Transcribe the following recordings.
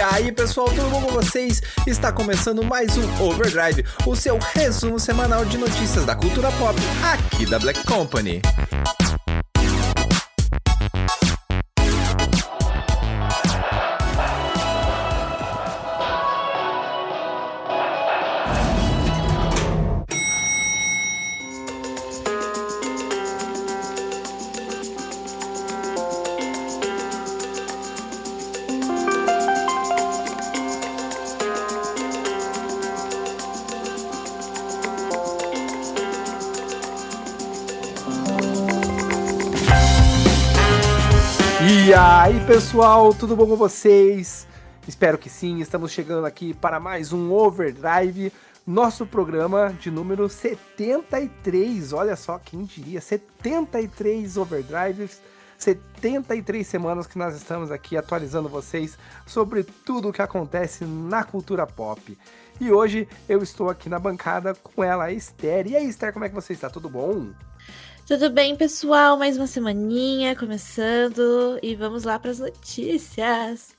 aí, pessoal, tudo bom com vocês? Está começando mais um Overdrive, o seu resumo semanal de notícias da cultura pop aqui da Black Company. E aí, pessoal, tudo bom com vocês? Espero que sim, estamos chegando aqui para mais um Overdrive, nosso programa de número 73, olha só, quem diria, 73 Overdrives, 73 semanas que nós estamos aqui atualizando vocês sobre tudo o que acontece na cultura pop. E hoje eu estou aqui na bancada com ela, a Esther. E aí, Esther, como é que você está? Tudo bom? Tudo bem, pessoal? Mais uma semaninha começando e vamos lá para as notícias.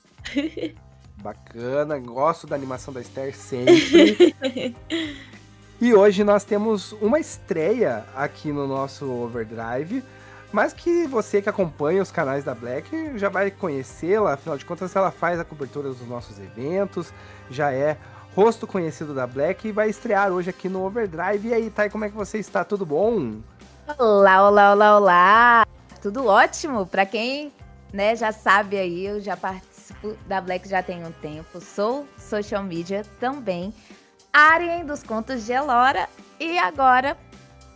Bacana, gosto da animação da Esther sempre. E hoje nós temos uma estreia aqui no nosso Overdrive, mas que você que acompanha os canais da Black já vai conhecê-la, afinal de contas ela faz a cobertura dos nossos eventos, já é rosto conhecido da Black e vai estrear hoje aqui no Overdrive. E aí, Thay, como é que você está? Tudo bom? Olá, olá, olá, olá! Tudo ótimo! Para quem já sabe aí, eu já participo da Black já tem um tempo, sou social media também, Arien dos Contos de Elora e agora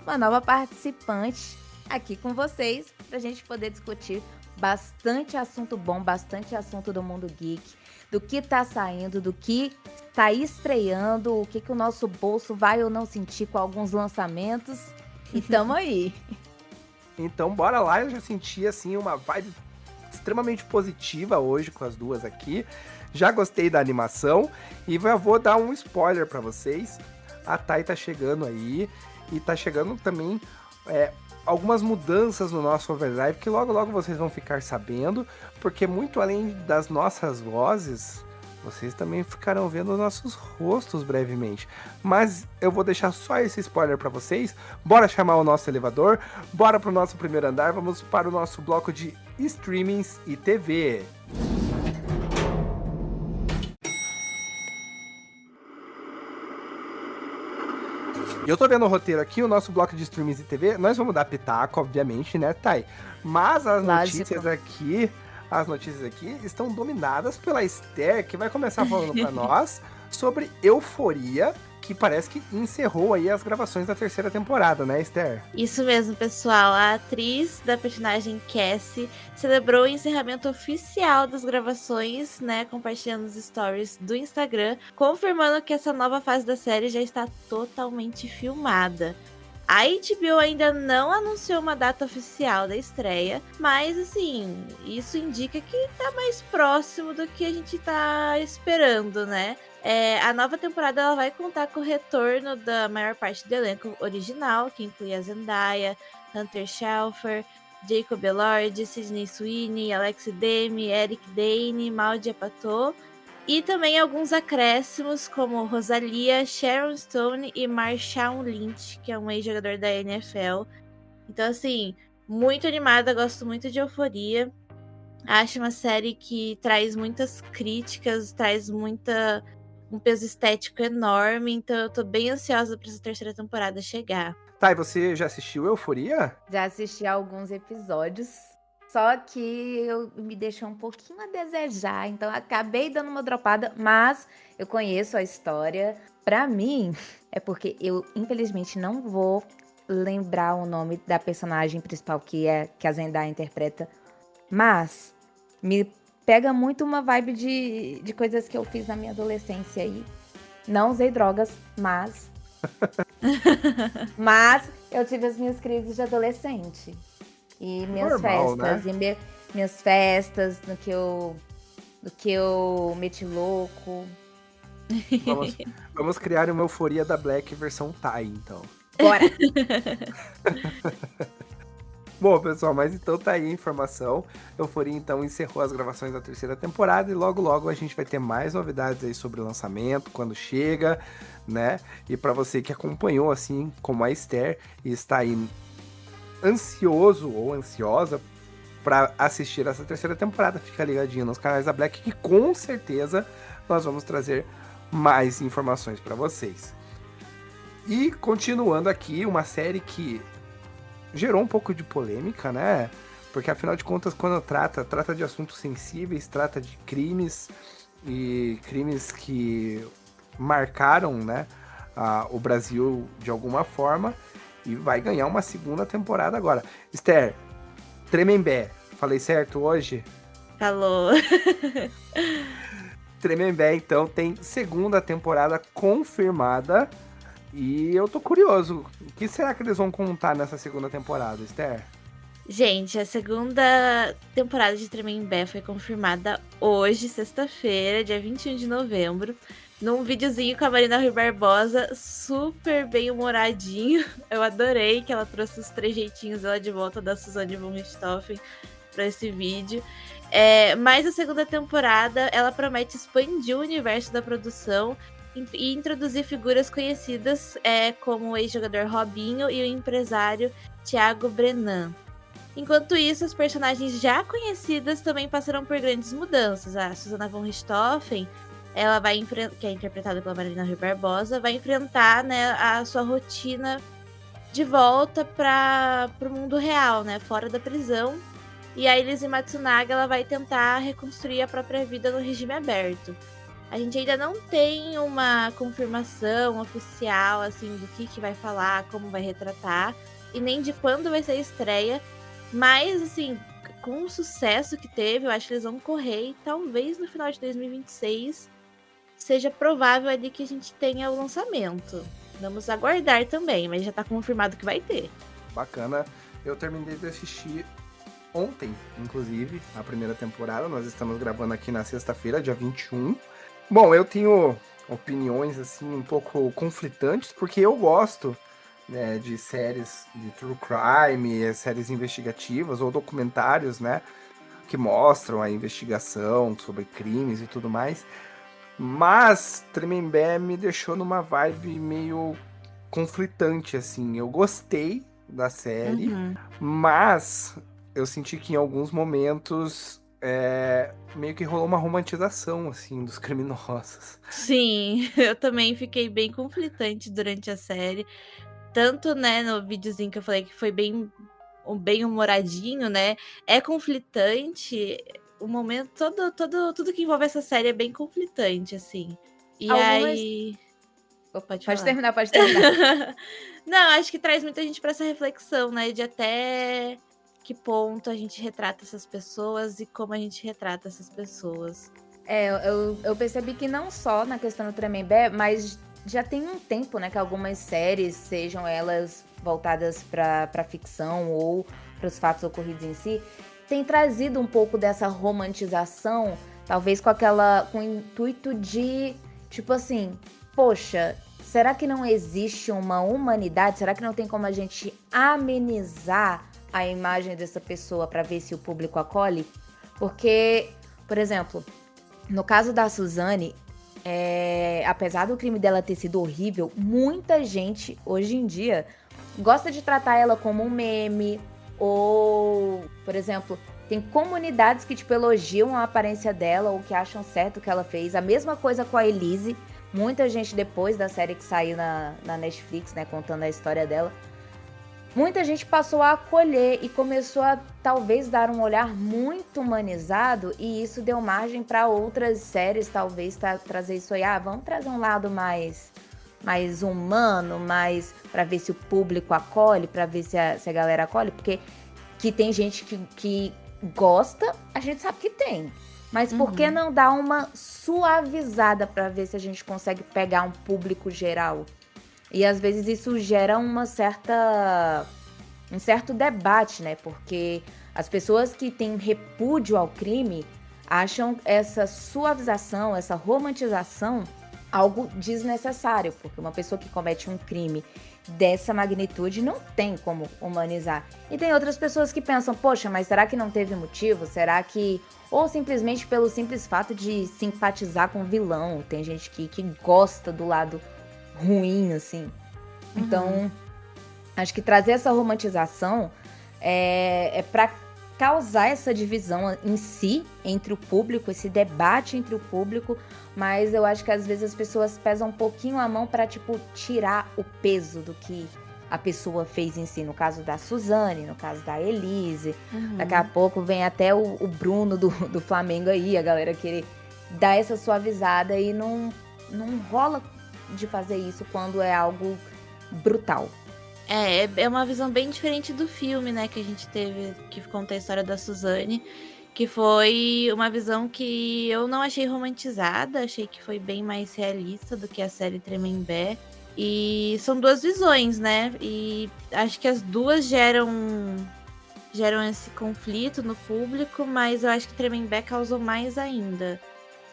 uma nova participante aqui com vocês para a gente poder discutir bastante assunto bom, bastante assunto do mundo geek, do que tá saindo, do que tá estreando, o que o nosso bolso vai ou não sentir com alguns lançamentos. E tamo aí. Então bora lá, eu já senti assim uma vibe extremamente positiva hoje com as duas aqui. Já gostei da animação e já vou dar um spoiler pra vocês. A Thay tá chegando aí e tá chegando também algumas mudanças no nosso Overdrive que logo logo vocês vão ficar sabendo, porque muito além das nossas vozes, vocês também ficarão vendo os nossos rostos brevemente. Mas eu vou deixar só esse spoiler para vocês. Bora chamar o nosso elevador. Bora pro nosso primeiro andar. Vamos para o nosso bloco de streamings e TV. E eu tô vendo o roteiro aqui, o nosso bloco de streamings e TV. Nós vamos dar pitaco, obviamente, né, Thay? Mas as notícias aqui estão dominadas pela Esther, que vai começar falando para nós sobre Euforia, que parece que encerrou aí as gravações da terceira temporada, né, Esther? Isso mesmo, pessoal. A atriz da personagem Cassie celebrou o encerramento oficial das gravações, né, compartilhando os stories do Instagram, confirmando que essa nova fase da série já está totalmente filmada. A HBO ainda não anunciou uma data oficial da estreia, mas assim, isso indica que tá mais próximo do que a gente tá esperando, né? A nova temporada ela vai contar com o retorno da maior parte do elenco original, que inclui a Zendaya, Hunter Schafer, Jacob Elord, Sydney Sweeney, Alex Demi, Eric Dane, Maldia Pato, e também alguns acréscimos como Rosalia, Sharon Stone e Marshawn Lynch, que é um ex-jogador da NFL. Então, assim, muito animada, gosto muito de Euforia. Acho uma série que traz muitas críticas, traz um peso estético enorme. Então, eu tô bem ansiosa pra essa terceira temporada chegar. Tá, e você já assistiu Euforia? Já assisti a alguns episódios. Só que me deixou um pouquinho a desejar, então acabei dando uma dropada, mas eu conheço a história. Pra mim, é porque eu, infelizmente, não vou lembrar o nome da personagem principal que a Zendaya interpreta, mas me pega muito uma vibe de coisas que eu fiz na minha adolescência aí. Não usei drogas, mas eu tive as minhas crises de adolescente. E minhas festas, né? E minhas festas, no que eu meti louco. Vamos criar uma Euforia da Black versão Thay, então. Bora! Bom, pessoal, mas então tá aí a informação. Euforia, então, encerrou as gravações da 3ª temporada e logo a gente vai ter mais novidades aí sobre o lançamento, quando chega, né? E pra você que acompanhou, assim como a Esther, e está aí ansioso ou ansiosa pra assistir essa 3ª temporada, fica ligadinho nos canais da Black, que com certeza nós vamos trazer mais informações pra vocês. E continuando aqui, uma série que gerou um pouco de polêmica, né? Porque afinal de contas, quando trata de assuntos sensíveis, trata de crimes e crimes que marcaram, né, o Brasil de alguma forma, e vai ganhar uma 2ª temporada agora. Esther, Tremembé, falei certo hoje? Falou. Tremembé, então, tem 2ª temporada confirmada. E eu tô curioso, o que será que eles vão contar nessa 2ª temporada, Esther? Gente, a 2ª temporada de Tremembé foi confirmada hoje, sexta-feira, dia 21 de novembro, num videozinho com a Marina Rui Barbosa, super bem humoradinho. Eu adorei que ela trouxe os trejeitinhos dela de volta da Suzane von Richthofen para esse vídeo. Mas a 2ª temporada, ela promete expandir o universo da produção e introduzir figuras conhecidas como o ex-jogador Robinho e o empresário Thiago Brenan. Enquanto isso, as personagens já conhecidas também passarão por grandes mudanças. A Suzane von Richthofen, ela que é interpretada pela Marina Rui Barbosa, vai enfrentar, né, a sua rotina de volta para o mundo real, né, fora da prisão. E a Elise Matsunaga, ela vai tentar reconstruir a própria vida no regime aberto. A gente ainda não tem uma confirmação oficial, assim, do que vai falar, como vai retratar, e nem de quando vai ser a estreia. Mas, assim, com o sucesso que teve, eu acho que eles vão correr e talvez no final de 2026 seja provável ali que a gente tenha o lançamento. Vamos aguardar também, mas já tá confirmado que vai ter. Bacana. Eu terminei de assistir ontem, inclusive, a 1ª temporada. Nós estamos gravando aqui na sexta-feira, dia 21. Bom, eu tenho opiniões, assim, um pouco conflitantes, porque eu gosto, né, de séries de true crime, séries investigativas ou documentários, né, que mostram a investigação sobre crimes e tudo mais. Mas Tremembé me deixou numa vibe meio conflitante, assim. Eu gostei da série, mas eu senti que em alguns momentos meio que rolou uma romantização, assim, dos criminosos. Sim, eu também fiquei bem conflitante durante a série. Tanto, né, no videozinho que eu falei que foi bem humoradinho, né? É conflitante. O momento, tudo que envolve essa série é bem conflitante, assim. E aí... Pode terminar. Não, acho que traz muita gente pra essa reflexão, né? De até que ponto a gente retrata essas pessoas e como a gente retrata essas pessoas. Eu percebi que não só na questão do Tremembé, mas já tem um tempo, né, que algumas séries, sejam elas voltadas para ficção ou para os fatos ocorridos em si, tem trazido um pouco dessa romantização, talvez com o intuito de, tipo assim, poxa, será que não existe uma humanidade? Será que não tem como a gente amenizar a imagem dessa pessoa para ver se o público acolhe? Porque, por exemplo, no caso da Suzane, apesar do crime dela ter sido horrível, muita gente, hoje em dia, gosta de tratar ela como um meme, ou, por exemplo, tem comunidades que, tipo, elogiam a aparência dela, ou que acham certo o que ela fez. A mesma coisa com a Elise. Muita gente, depois da série que saiu na Netflix, né, contando a história dela, muita gente passou a acolher e começou a, talvez, dar um olhar muito humanizado, e isso deu margem para outras séries, talvez, trazer isso aí. Vamos trazer um lado mais humano, mais para ver se o público acolhe, para ver se a galera acolhe, porque que tem gente que gosta, a gente sabe que tem. Mas por que não dar uma suavizada para ver se a gente consegue pegar um público geral? E às vezes isso gera um certo debate, né? Porque as pessoas que têm repúdio ao crime acham essa suavização, essa romantização algo desnecessário, porque uma pessoa que comete um crime dessa magnitude não tem como humanizar. E tem outras pessoas que pensam, poxa, mas será que não teve motivo? Será que... Ou simplesmente pelo simples fato de simpatizar com o vilão. Tem gente que gosta do lado ruim, assim. Então, acho que trazer essa romantização é para causar essa divisão em si, entre o público, esse debate entre o público, mas eu acho que às vezes as pessoas pesam um pouquinho a mão para, tipo, tirar o peso do que a pessoa fez em si. No caso da Suzane, no caso da Elise. Daqui a pouco vem até o Bruno do Flamengo aí, a galera querer dar essa suavizada e não rola de fazer isso quando é algo brutal. É uma visão bem diferente do filme, né, que a gente teve, que conta a história da Suzane, que foi uma visão que eu não achei romantizada, achei que foi bem mais realista do que a série Tremembé. E são duas visões, né, e acho que as duas geram esse conflito no público, mas eu acho que Tremembé causou mais ainda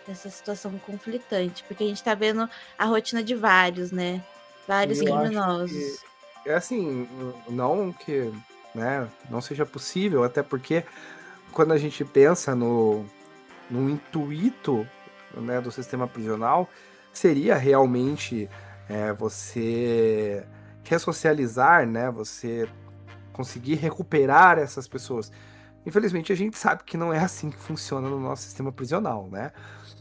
essa situação conflitante, porque a gente tá vendo a rotina de vários, né, vários Eu acho criminosos. que é assim, não que, né, não seja possível, até porque quando a gente pensa no intuito, né, do sistema prisional, seria realmente você ressocializar, né, você conseguir recuperar essas pessoas. Infelizmente, a gente sabe que não é assim que funciona no nosso sistema prisional, né?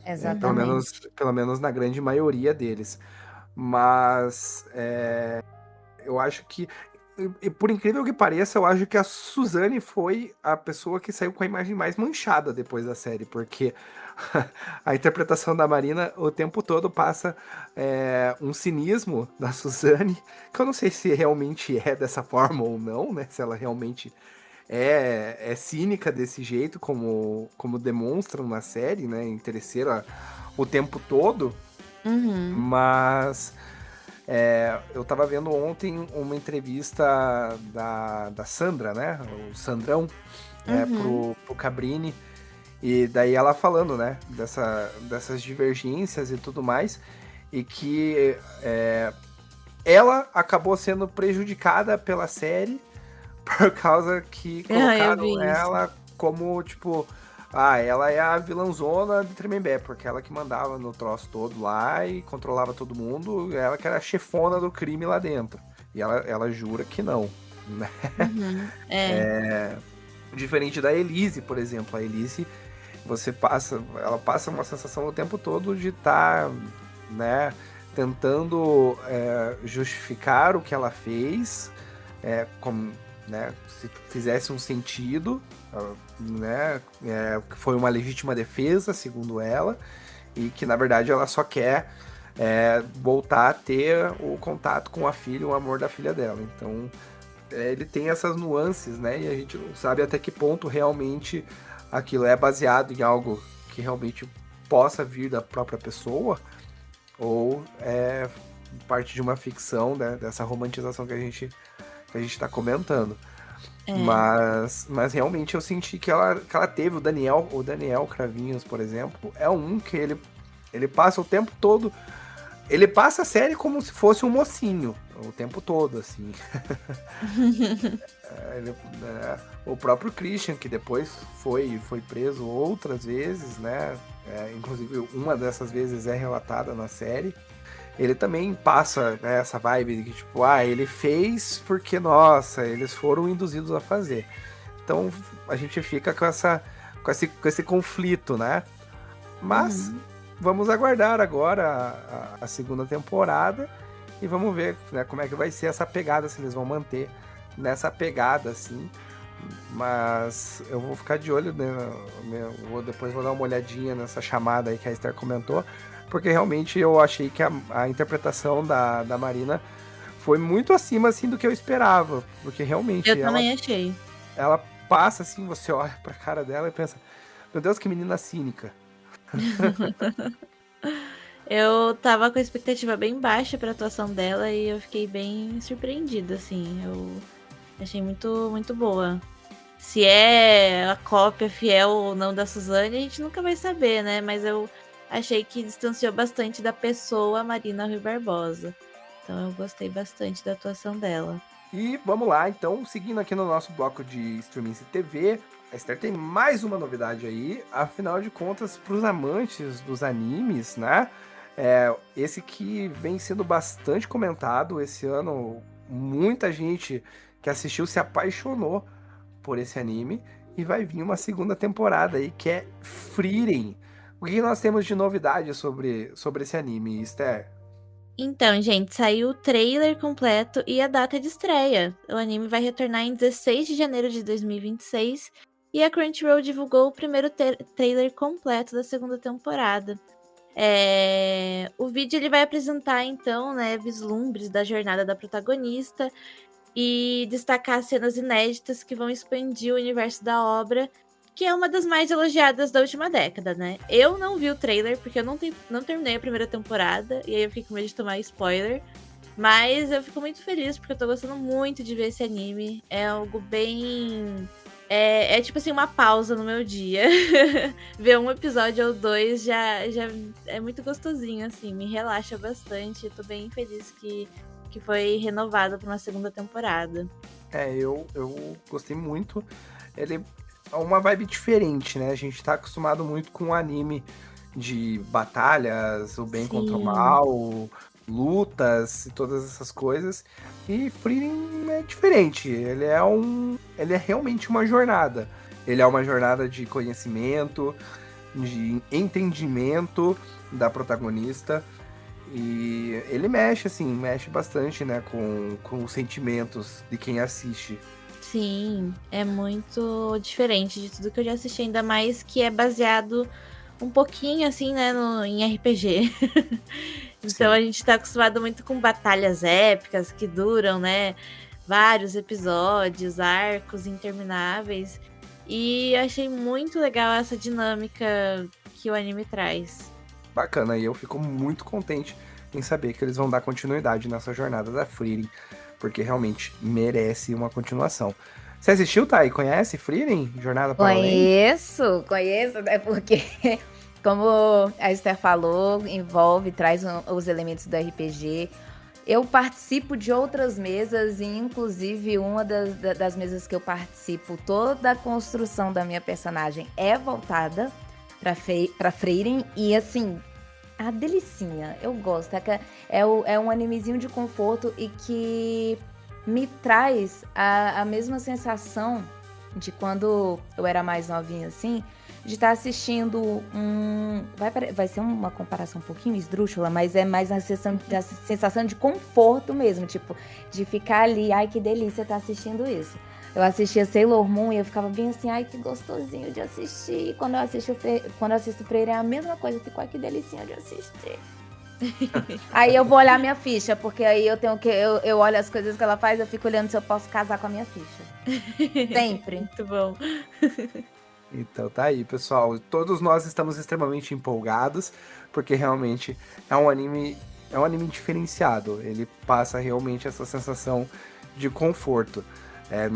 Exatamente. Pelo menos na grande maioria deles. Mas eu acho que, e por incrível que pareça, eu acho que a Suzane foi a pessoa que saiu com a imagem mais manchada depois da série, porque a interpretação da Marina o tempo todo passa um cinismo da Suzane, que eu não sei se realmente é dessa forma ou não, né? Se ela realmente é cínica desse jeito, como demonstram na série, né? Interesseira o tempo todo, mas eu tava vendo ontem uma entrevista da Sandra, né? O Sandrão, pro Cabrini. E daí ela falando, né? Dessas divergências e tudo mais. E que ela acabou sendo prejudicada pela série por causa que Eu colocaram vi isso. ela como, tipo... ela é a vilãzona de Tremembé, porque ela que mandava no troço todo lá e controlava todo mundo, ela que era a chefona do crime lá dentro. E ela jura que não, né? Diferente da Elise, por exemplo. A Elise, ela passa uma sensação o tempo todo de estar, né, tentando justificar o que ela fez, como, né, se fizesse um sentido, né, que foi uma legítima defesa, segundo ela, e que na verdade ela só quer voltar a ter o contato com a filha, o amor da filha dela. Então ele tem essas nuances, né, e a gente não sabe até que ponto realmente aquilo é baseado em algo que realmente possa vir da própria pessoa, ou é parte de uma ficção, né, dessa romantização que a gente está comentando. Mas realmente eu senti que ela teve o Daniel Cravinhos, por exemplo, é um que ele passa o tempo todo, ele passa a série como se fosse um mocinho, o tempo todo, assim. O próprio Christian, que depois foi preso outras vezes, né? Inclusive uma dessas vezes é relatada na série. Ele também passa, né, essa vibe de que, tipo, ele fez porque, nossa, eles foram induzidos a fazer. Então a gente fica com esse conflito, né? Mas vamos aguardar agora a segunda temporada e vamos ver, né, como é que vai ser essa pegada, se eles vão manter nessa pegada, assim. Mas eu vou ficar de olho, né? Depois vou dar uma olhadinha nessa chamada aí que a Esther comentou, porque realmente eu achei que a interpretação da Marina foi muito acima, assim, do que eu esperava. Porque realmente Eu também achei. ela passa, assim, você olha pra cara dela e pensa, meu Deus, que menina cínica. Eu tava com a expectativa bem baixa pra atuação dela e eu fiquei bem surpreendida, assim. Eu achei muito, muito boa. Se é a cópia fiel ou não da Suzane, a gente nunca vai saber, né? Mas eu achei que distanciou bastante da pessoa Marina Rui Barbosa. Então eu gostei bastante da atuação dela. E vamos lá, então, seguindo aqui no nosso bloco de streaming e TV, a Esther tem mais uma novidade aí, afinal de contas, para os amantes dos animes, né? Esse que vem sendo bastante comentado esse ano, muita gente que assistiu se apaixonou por esse anime, e vai vir uma segunda temporada aí, que é Frieren. O que nós temos de novidade sobre esse anime, Esther? Então, gente, saiu o trailer completo e a data de estreia. O anime vai retornar em 16 de janeiro de 2026 e a Crunchyroll divulgou o primeiro trailer completo da segunda temporada. O vídeo ele vai apresentar, então, né, vislumbres da jornada da protagonista e destacar cenas inéditas que vão expandir o universo da obra, que é uma das mais elogiadas da última década, né? Eu não vi o trailer, porque eu não terminei a primeira temporada, e aí eu fiquei com medo de tomar spoiler. Mas eu fico muito feliz, porque eu tô gostando muito de ver esse anime. É algo bem... É tipo assim, uma pausa no meu dia. Ver um episódio ou dois já é muito gostosinho, assim. Me relaxa bastante. Tô bem feliz que foi renovado para uma segunda temporada. Eu gostei muito. Ele é uma vibe diferente, né? A gente tá acostumado muito com anime de batalhas, o bem contra o mal, lutas e todas essas coisas. E Frieren é diferente. Ele é realmente uma jornada. Ele é uma jornada de conhecimento, de entendimento da protagonista. E ele mexe bastante, né, com os sentimentos de quem assiste. Sim, é muito diferente de tudo que eu já assisti, ainda mais que é baseado um pouquinho, assim, né, em RPG. Então a gente tá acostumado muito com batalhas épicas que duram, né, vários episódios, arcos intermináveis. E achei muito legal essa dinâmica que o anime traz. Bacana, e eu fico muito contente em saber que eles vão dar continuidade nessa jornada da Frieren, porque realmente merece uma continuação. Você assistiu, Thay? Conhece Frieren? Jornada para Além? Conheço, é porque, como a Esther falou, traz os elementos do RPG. Eu participo de outras mesas, e inclusive uma das mesas que eu participo, toda a construção da minha personagem é voltada pra Frieren, e assim, a delicinha, eu gosto, é um animezinho de conforto e que me traz a mesma sensação de quando eu era mais novinha, assim, de estar assistindo vai ser uma comparação um pouquinho esdrúxula, mas é mais a sensação de conforto mesmo, tipo, de ficar ali, ai que delícia estar assistindo isso. Eu assistia Sailor Moon e eu ficava bem assim, ai que gostosinho de assistir. E quando eu assisto Freire é a mesma coisa, eu fico, ai que delicinha de assistir. Aí eu vou olhar minha ficha, porque aí eu olho as coisas que ela faz, eu fico olhando se eu posso casar com a minha ficha. Sempre. Muito bom. Então tá aí, pessoal. Todos nós estamos extremamente empolgados, porque realmente é um anime diferenciado. Ele passa realmente essa sensação de conforto. É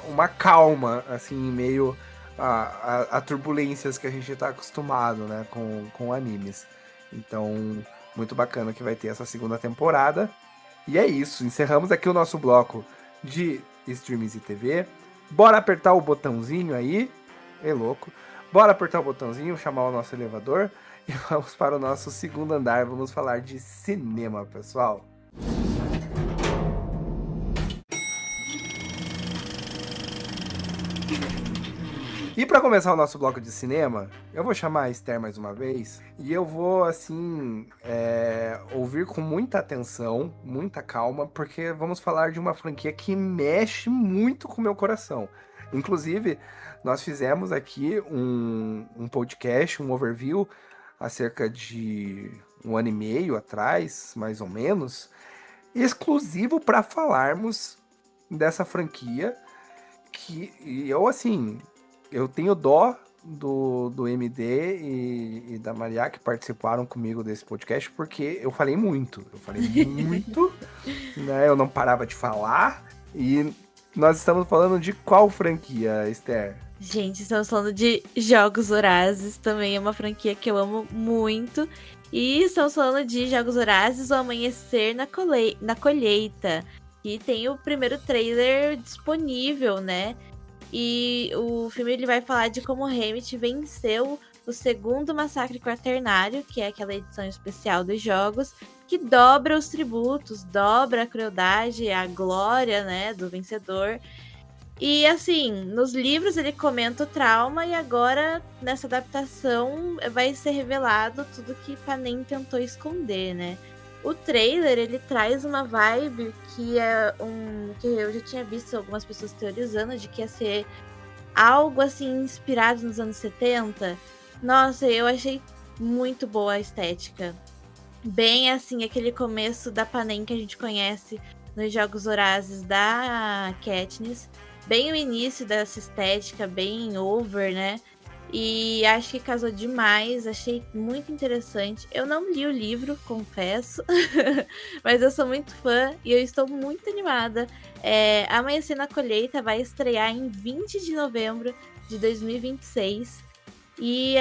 uma calma, assim, em meio a turbulências que a gente tá acostumado, né, com animes. Então, muito bacana que vai ter essa segunda temporada. E é isso, encerramos aqui o nosso bloco de streams e TV. Bora apertar o botãozinho aí, louco. Bora apertar o botãozinho, chamar o nosso elevador e vamos para o nosso segundo andar. Vamos falar de cinema, pessoal. E para começar o nosso bloco de cinema, eu vou chamar a Esther mais uma vez e eu vou, assim, ouvir com muita atenção, muita calma, porque vamos falar de uma franquia que mexe muito com o meu coração. Inclusive, nós fizemos aqui um podcast, um overview, há cerca de 1 ano e meio atrás, mais ou menos, exclusivo para falarmos dessa franquia eu tenho dó do MD e da Maria que participaram comigo desse podcast, porque eu falei muito, né? Eu não parava de falar. E nós estamos falando de qual franquia, Esther? Gente, estamos falando de Jogos Vorazes, também é uma franquia que eu amo muito. E estamos falando de Jogos Vorazes, O Amanhecer na Colheita. E tem o primeiro trailer disponível, né? E o filme ele vai falar de como Hammett venceu o segundo massacre quaternário, que é aquela edição especial dos jogos, que dobra os tributos, dobra a crueldade, a glória, né, do vencedor. E assim, nos livros ele comenta o trauma e agora nessa adaptação vai ser revelado tudo que Panem tentou esconder, né? O trailer ele traz uma vibe que é que eu já tinha visto algumas pessoas teorizando de que ia ser algo assim inspirado nos anos 70. Nossa, eu achei muito boa a estética. Bem assim, aquele começo da Panem que a gente conhece nos Jogos Vorazes da Katniss. Bem o início dessa estética, bem over, né? E acho que casou demais, achei muito interessante. Eu não li o livro, confesso, mas eu sou muito fã e eu estou muito animada. Amanhecer na Colheita vai estrear em 20 de novembro de 2026. E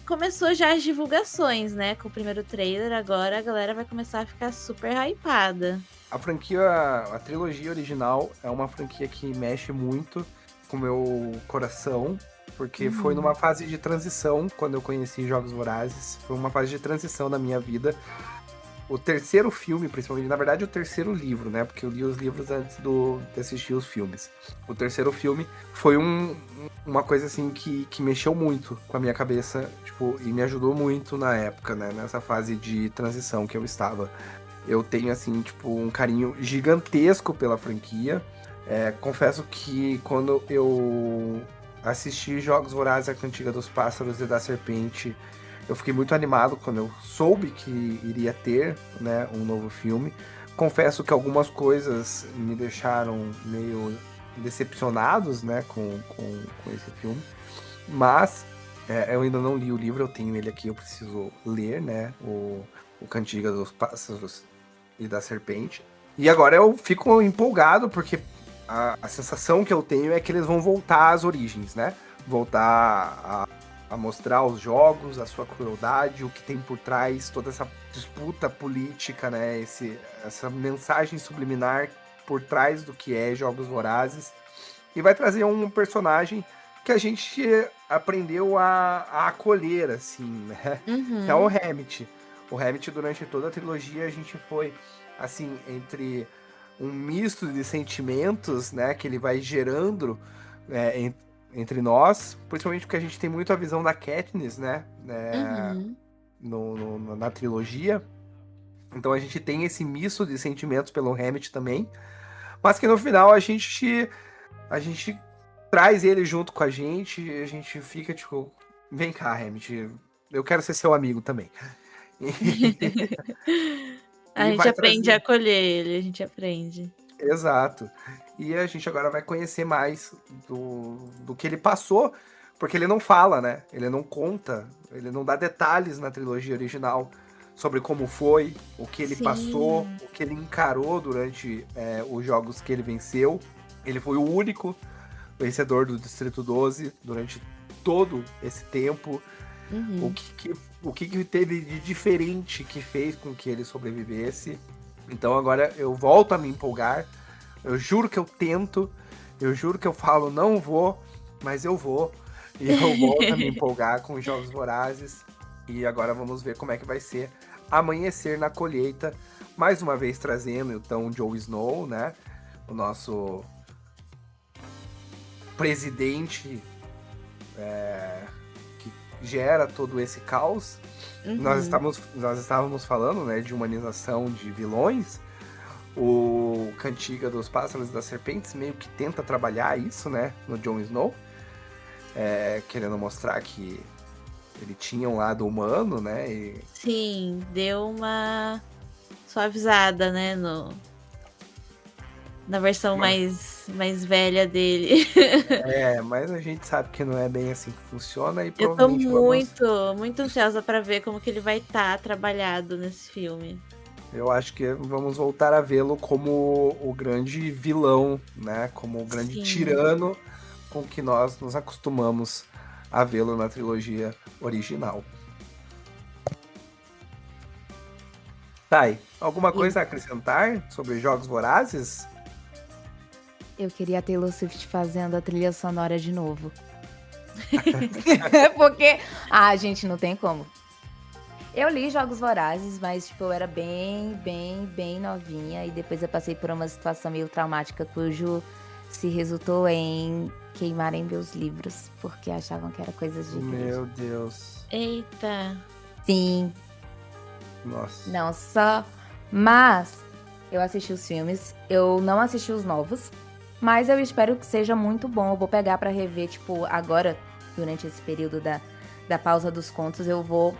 começou já as divulgações, né? Com o primeiro trailer, agora a galera vai começar a ficar super hypada. A franquia, a trilogia original é uma franquia que mexe muito com o meu coração, porque foi numa fase de transição quando eu conheci Jogos Vorazes. Foi uma fase de transição na minha vida. O terceiro filme, principalmente, na verdade o terceiro livro, né? Porque eu li os livros antes de assistir os filmes. O terceiro filme foi uma coisa assim que mexeu muito com a minha cabeça, tipo, e me ajudou muito na época, né? Nessa fase de transição que eu estava. Eu tenho, assim, tipo, um carinho gigantesco pela franquia. Confesso que quando eu assisti Jogos Vorazes, a Cantiga dos Pássaros e da Serpente, eu fiquei muito animado quando eu soube que iria ter, né, um novo filme. Confesso que algumas coisas me deixaram meio decepcionados, né, com esse filme. Mas eu ainda não li o livro, eu tenho ele aqui, eu preciso ler, né, o Cantiga dos Pássaros e da Serpente. E agora eu fico empolgado, porque a sensação que eu tenho é que eles vão voltar às origens, né? Voltar a mostrar os jogos, a sua crueldade, o que tem por trás, toda essa disputa política, né? Essa mensagem subliminar por trás do que é Jogos Vorazes. E vai trazer um personagem que a gente aprendeu a acolher, assim, né? É o Hammett. O Hammett, durante toda a trilogia, a gente foi, assim, entre um misto de sentimentos, né, que ele vai gerando entre nós, principalmente porque a gente tem muito a visão da Katniss, né, na trilogia. Então a gente tem esse misto de sentimentos pelo Hammett também, mas que no final a gente traz ele junto com a gente fica tipo, vem cá, Hammett, eu quero ser seu amigo também. A gente aprende a acolher ele, a gente aprende. Exato. E a gente agora vai conhecer mais do que ele passou, porque ele não fala, né? Ele não conta, ele não dá detalhes na trilogia original sobre como foi, o que ele passou, o que ele encarou durante os jogos que ele venceu. Ele foi o único vencedor do Distrito 12 durante todo esse tempo. O que teve de diferente que fez com que ele sobrevivesse. Então agora eu volto a me empolgar. Eu juro que eu tento. Eu juro que eu falo não vou, mas eu vou. E eu volto a me empolgar com os Jogos Vorazes. E agora vamos ver como é que vai ser Amanhecer na Colheita. Mais uma vez trazendo então Jon Snow, né? O nosso presidente que gera todo esse caos. Nós estávamos falando, né, de humanização de vilões. O Cantiga dos Pássaros e das Serpentes meio que tenta trabalhar isso, né, no Jon Snow, querendo mostrar que ele tinha um lado humano, né? Sim, deu uma suavizada, né, na versão mais velha dele. Mas a gente sabe que não é bem assim que funciona. E eu tô muito ansiosa pra ver como que ele vai estar trabalhado nesse filme. Eu acho que vamos voltar a vê-lo como o grande vilão, né? Como o grande tirano com que nós nos acostumamos a vê-lo na trilogia original. Thay, alguma coisa a acrescentar sobre Jogos Vorazes? Eu queria a Taylor Swift fazendo a trilha sonora de novo. Porque, gente, não tem como. Eu li Jogos Vorazes, mas tipo, eu era bem novinha. E depois eu passei por uma situação meio traumática, cujo se resultou em queimarem meus livros, porque achavam que era coisas de igreja. Meu Deus. Eita. Sim. Nossa. Não só. Mas eu assisti os filmes, eu não assisti os novos, mas eu espero que seja muito bom. Eu vou pegar pra rever, tipo, agora, durante esse período da pausa dos contos, eu vou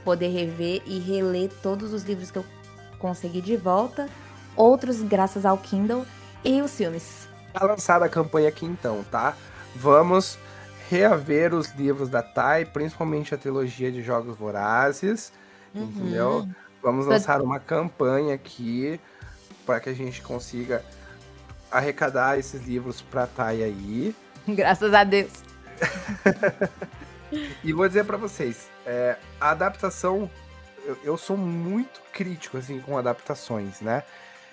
poder rever e reler todos os livros que eu consegui de volta, outros graças ao Kindle e os filmes. Tá lançada a campanha aqui então, tá? Vamos reaver os livros da Thay, principalmente a trilogia de Jogos Vorazes, entendeu? Vamos lançar uma campanha aqui para que a gente consiga arrecadar esses livros pra Thay aí. Graças a Deus. E vou dizer pra vocês, a adaptação, eu sou muito crítico assim com adaptações, né?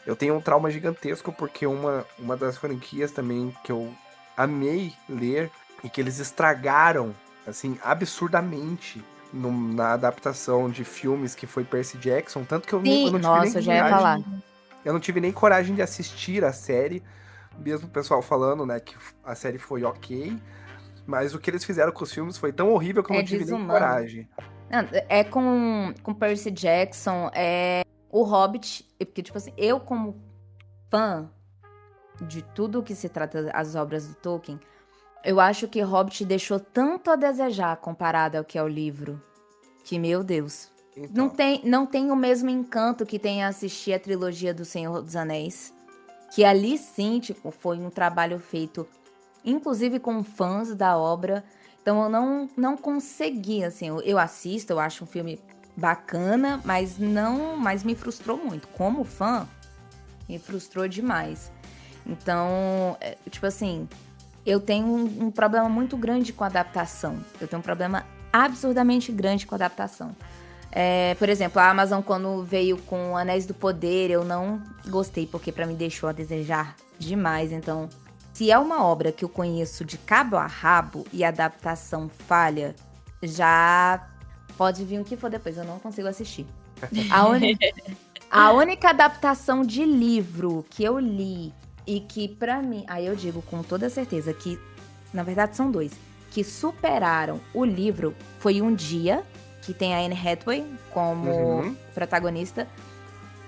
Eu tenho um trauma gigantesco porque uma das franquias também que eu amei ler e que eles estragaram assim absurdamente na adaptação de filmes que foi Percy Jackson, tanto que eu não tive nem Nossa, eu já ia falar. Eu não tive nem coragem de assistir a série, mesmo o pessoal falando, né, que a série foi ok. Mas o que eles fizeram com os filmes foi tão horrível que eu não tive nem coragem. É com Percy Jackson, o Hobbit, porque, tipo assim, eu como fã de tudo que se trata das obras do Tolkien, eu acho que Hobbit deixou tanto a desejar comparado ao que é o livro, que, meu Deus, Então, não tem o mesmo encanto que tem assistir a trilogia do Senhor dos Anéis, que ali sim, tipo, foi um trabalho feito inclusive com fãs da obra. Então eu não consegui, assim, eu assisto, eu acho um filme bacana, mas me frustrou muito. Como fã, me frustrou demais. Então, tipo assim, eu tenho um problema muito grande com adaptação. Eu tenho um problema absurdamente grande com adaptação. Por exemplo, a Amazon, quando veio com Anéis do Poder, eu não gostei, porque pra mim deixou a desejar demais. Então, se é uma obra que eu conheço de cabo a rabo e a adaptação falha, já pode vir o que for depois, eu não consigo assistir. A única adaptação de livro que eu li e que pra mim, aí eu digo com toda certeza que, na verdade são dois, que superaram o livro foi Um Dia, que tem a Anne Hathaway como protagonista.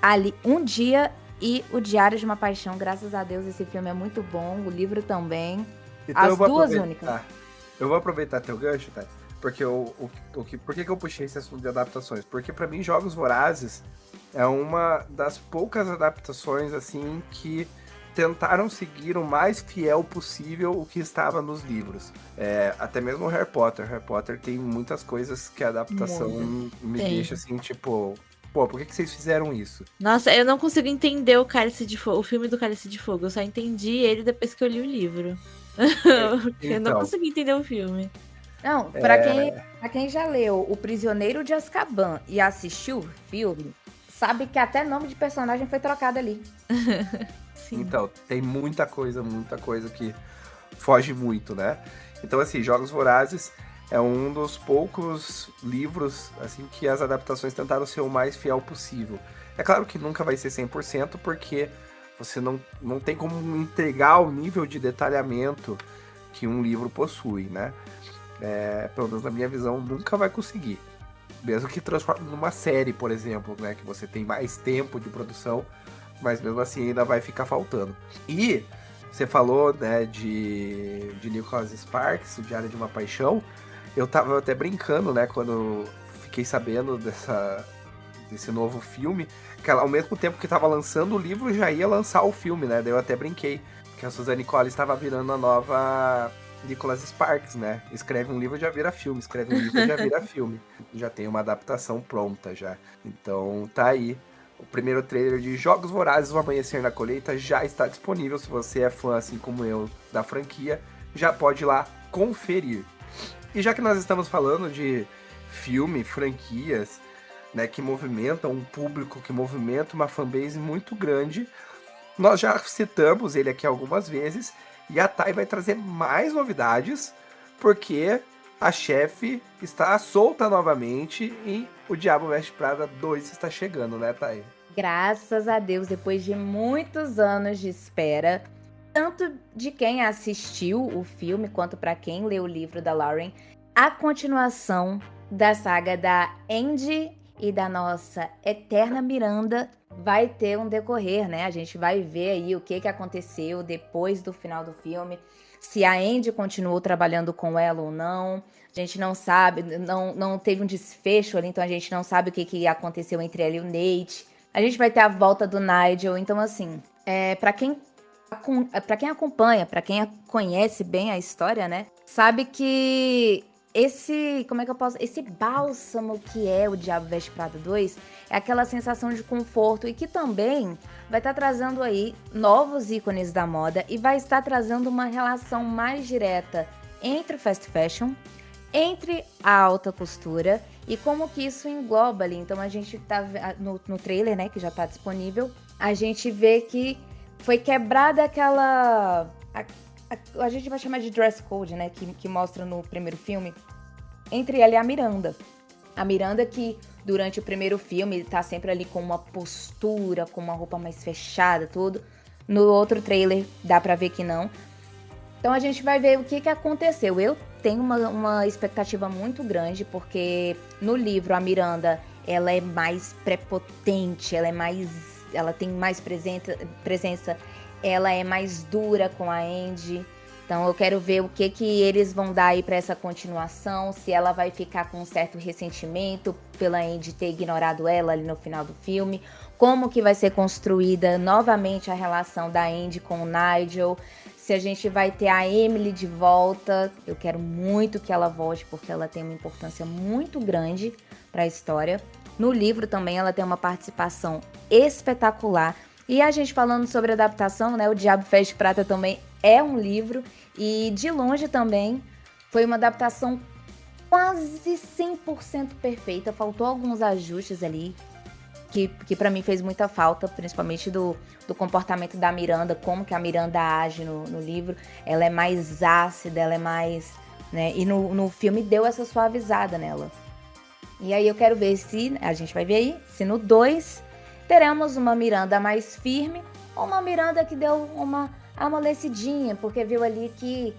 Ali, Um Dia e O Diário de uma Paixão, graças a Deus esse filme é muito bom, o livro também. Então As duas únicas. Eu vou aproveitar teu gancho, tá? Porque por que eu puxei esse assunto de adaptações? Porque pra mim Jogos Vorazes é uma das poucas adaptações assim que tentaram seguir o mais fiel possível o que estava nos livros. Até mesmo o Harry Potter. Harry Potter tem muitas coisas que a adaptação me deixa assim, tipo... Pô, por que vocês fizeram isso? Nossa, eu não consigo entender o filme do Cálice de Fogo. Eu só entendi ele depois que eu li o livro. Eu não consegui entender o filme. Não, pra quem já leu O Prisioneiro de Azkaban e assistiu o filme, sabe que até nome de personagem foi trocado ali. Sim. Então, tem muita coisa que foge muito, né? Então, assim, Jogos Vorazes é um dos poucos livros assim que as adaptações tentaram ser o mais fiel possível. É claro que nunca vai ser 100%, porque você não tem como entregar o nível de detalhamento que um livro possui, né? Pelo menos na minha visão, nunca vai conseguir. Mesmo que transforme numa série, por exemplo, né? Que você tem mais tempo de produção, mas mesmo assim ainda vai ficar faltando. E você falou, né, de Nicholas Sparks, O Diário de uma Paixão. Eu tava até brincando, né, quando fiquei sabendo desse novo filme, que ao mesmo tempo que tava lançando o livro, já ia lançar o filme, né? Daí eu até brinquei que a Suzanne Collins estava virando a nova Nicholas Sparks, né? Escreve um livro, já vira filme. Escreve um livro, já vira filme. Já tem uma adaptação pronta, já. Então, tá aí. O primeiro trailer de Jogos Vorazes, O Amanhecer na Colheita, já está disponível. Se você é fã, assim como eu, da franquia, já pode ir lá conferir. E já que nós estamos falando de filme, franquias, né, que movimentam um público, que movimenta uma fanbase muito grande, nós já citamos ele aqui algumas vezes, e a Thay vai trazer mais novidades, porque a chefe está solta novamente e o Diabo Veste Prada 2 está chegando, né, Thay? Graças a Deus, depois de muitos anos de espera, tanto de quem assistiu o filme quanto para quem leu o livro da Lauren, a continuação da saga da Andy e da nossa eterna Miranda vai ter um decorrer, né? A gente vai ver aí o que aconteceu depois do final do filme, se a Andy continuou trabalhando com ela ou não. A gente não sabe, não teve um desfecho ali, então a gente não sabe o que aconteceu entre ela e o Nate. A gente vai ter a volta do Nigel, então assim, para quem acompanha, para quem conhece bem a história, né, sabe que esse bálsamo que é o Diabo Veste Prada 2 é aquela sensação de conforto e que também vai estar trazendo aí novos ícones da moda e vai estar trazendo uma relação mais direta entre o fast fashion, entre a alta costura e como que isso engloba ali. Então a gente tá no trailer, né, que já tá disponível, a gente vê que foi quebrada aquela... A gente vai chamar de dress code, né, que mostra no primeiro filme, entre ela e a Miranda. A Miranda que, durante o primeiro filme, tá sempre ali com uma postura, com uma roupa mais fechada, tudo. No outro trailer, dá pra ver que não. Então a gente vai ver o que aconteceu. Eu tenho uma expectativa muito grande, porque no livro a Miranda, ela é mais prepotente, ela tem mais presença, ela é mais dura com a Andy. Então eu quero ver o que eles vão dar aí pra essa continuação, se ela vai ficar com um certo ressentimento pela Andy ter ignorado ela ali no final do filme, como que vai ser construída novamente a relação da Andy com o Nigel, se a gente vai ter a Emily de volta. Eu quero muito que ela volte, porque ela tem uma importância muito grande para a história. No livro também ela tem uma participação espetacular. E a gente falando sobre adaptação, né? O Diabo Veste Prada também é um livro. E de longe também foi uma adaptação quase 100% perfeita. Faltou alguns ajustes ali, que para mim fez muita falta, principalmente do comportamento da Miranda, como que a Miranda age no livro. Ela é mais ácida, ela é mais... né? E no filme deu essa suavizada nela. E aí eu quero ver se... a gente vai ver aí, se no 2... teremos uma Miranda mais firme ou uma Miranda que deu uma amolecidinha, porque viu ali que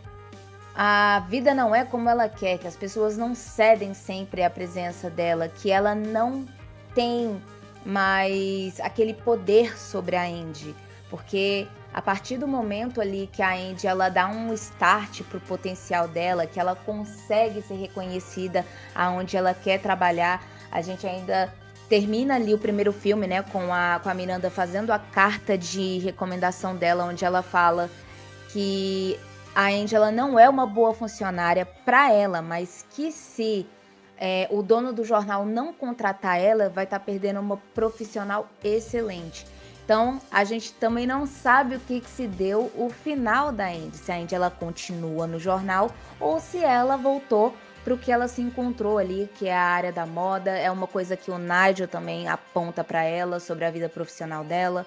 a vida não é como ela quer, que as pessoas não cedem sempre à presença dela, que ela não tem mais aquele poder sobre a Andy, porque a partir do momento ali que a Andy ela dá um start pro potencial dela, que ela consegue ser reconhecida aonde ela quer trabalhar, a gente ainda termina ali o primeiro filme, né, com a Miranda fazendo a carta de recomendação dela, onde ela fala que a Andy ela não é uma boa funcionária para ela, mas que se o dono do jornal não contratar ela, vai estar perdendo uma profissional excelente. Então, a gente também não sabe o que se deu o final da Andy, se a Andy ela continua no jornal ou se ela voltou para o que ela se encontrou ali, que é a área da moda. É uma coisa que o Nigel também aponta para ela sobre a vida profissional dela.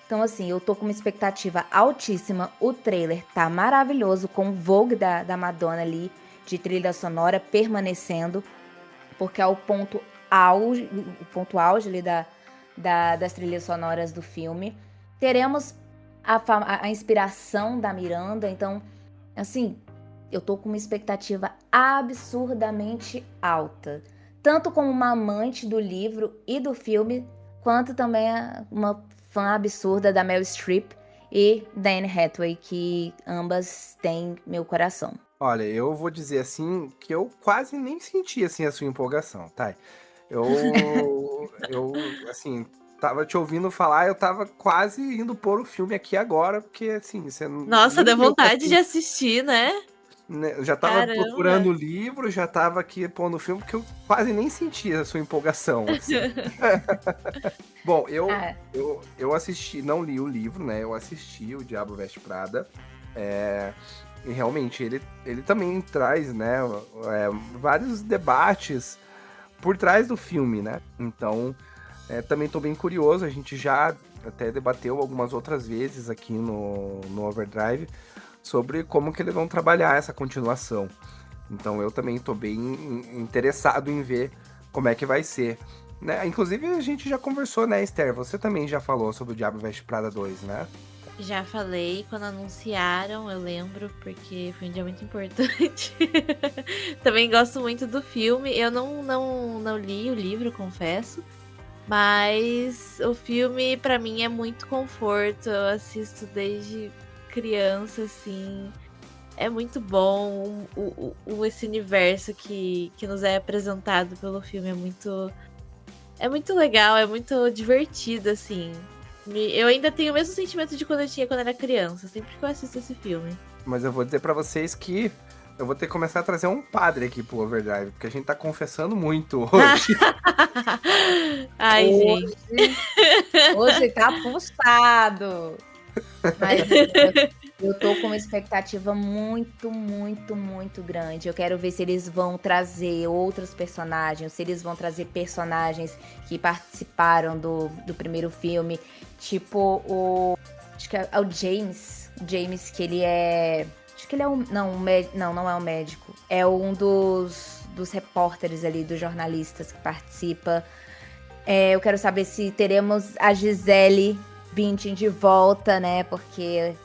Então, assim, eu tô com uma expectativa altíssima. O trailer tá maravilhoso, com o Vogue da Madonna ali, de trilha sonora, permanecendo, porque é o ponto auge ali das trilhas sonoras do filme. Teremos a inspiração da Miranda, então, assim... eu tô com uma expectativa absurdamente alta. Tanto como uma amante do livro e do filme, quanto também uma fã absurda da Meryl Streep e da Anne Hathaway, que ambas têm meu coração. Olha, eu vou dizer assim, que eu quase nem senti assim a sua empolgação, tá? Eu assim, tava te ouvindo falar, eu tava quase indo pôr o filme aqui agora, porque assim, você não... Nossa, deu vontade de assistir, né? Eu já tava Caramba. procurando o livro, já tava aqui pondo o filme, porque eu quase nem sentia a sua empolgação, assim. Bom, eu assisti, não li o livro, né? Eu assisti o Diabo Veste Prada. E realmente, ele também traz, né, vários debates por trás do filme, né? Então, também tô bem curioso, a gente já até debateu algumas outras vezes aqui no Overdrive sobre como que eles vão trabalhar essa continuação. Então eu também tô bem interessado em ver como é que vai ser. Né? Inclusive a gente já conversou, né, Esther? Você também já falou sobre o Diabo Veste Prada 2, né? Já falei, quando anunciaram, eu lembro, porque foi um dia muito importante. Também gosto muito do filme. Eu não li o livro, confesso. Mas o filme, pra mim, é muito conforto. Eu assisto desde criança, assim. É muito bom. Esse universo que nos é apresentado pelo filme é muito legal, é muito divertido, assim. Eu ainda tenho o mesmo sentimento de quando eu tinha quando era criança, sempre que eu assisto esse filme. Mas eu vou dizer pra vocês que eu vou ter que começar a trazer um padre aqui pro Overdrive, porque a gente tá confessando muito hoje. Ai, gente. Hoje tá pulsado. Mas eu tô com uma expectativa muito, muito, muito grande. Eu quero ver se eles vão trazer outros personagens, se eles vão trazer personagens que participaram do primeiro filme. Tipo acho que é o James. James, que ele é... Acho que ele é um... Não é um médico. É um dos repórteres ali, dos jornalistas que participa. Eu quero saber se teremos a Gisele Bündchen de volta, né? Porque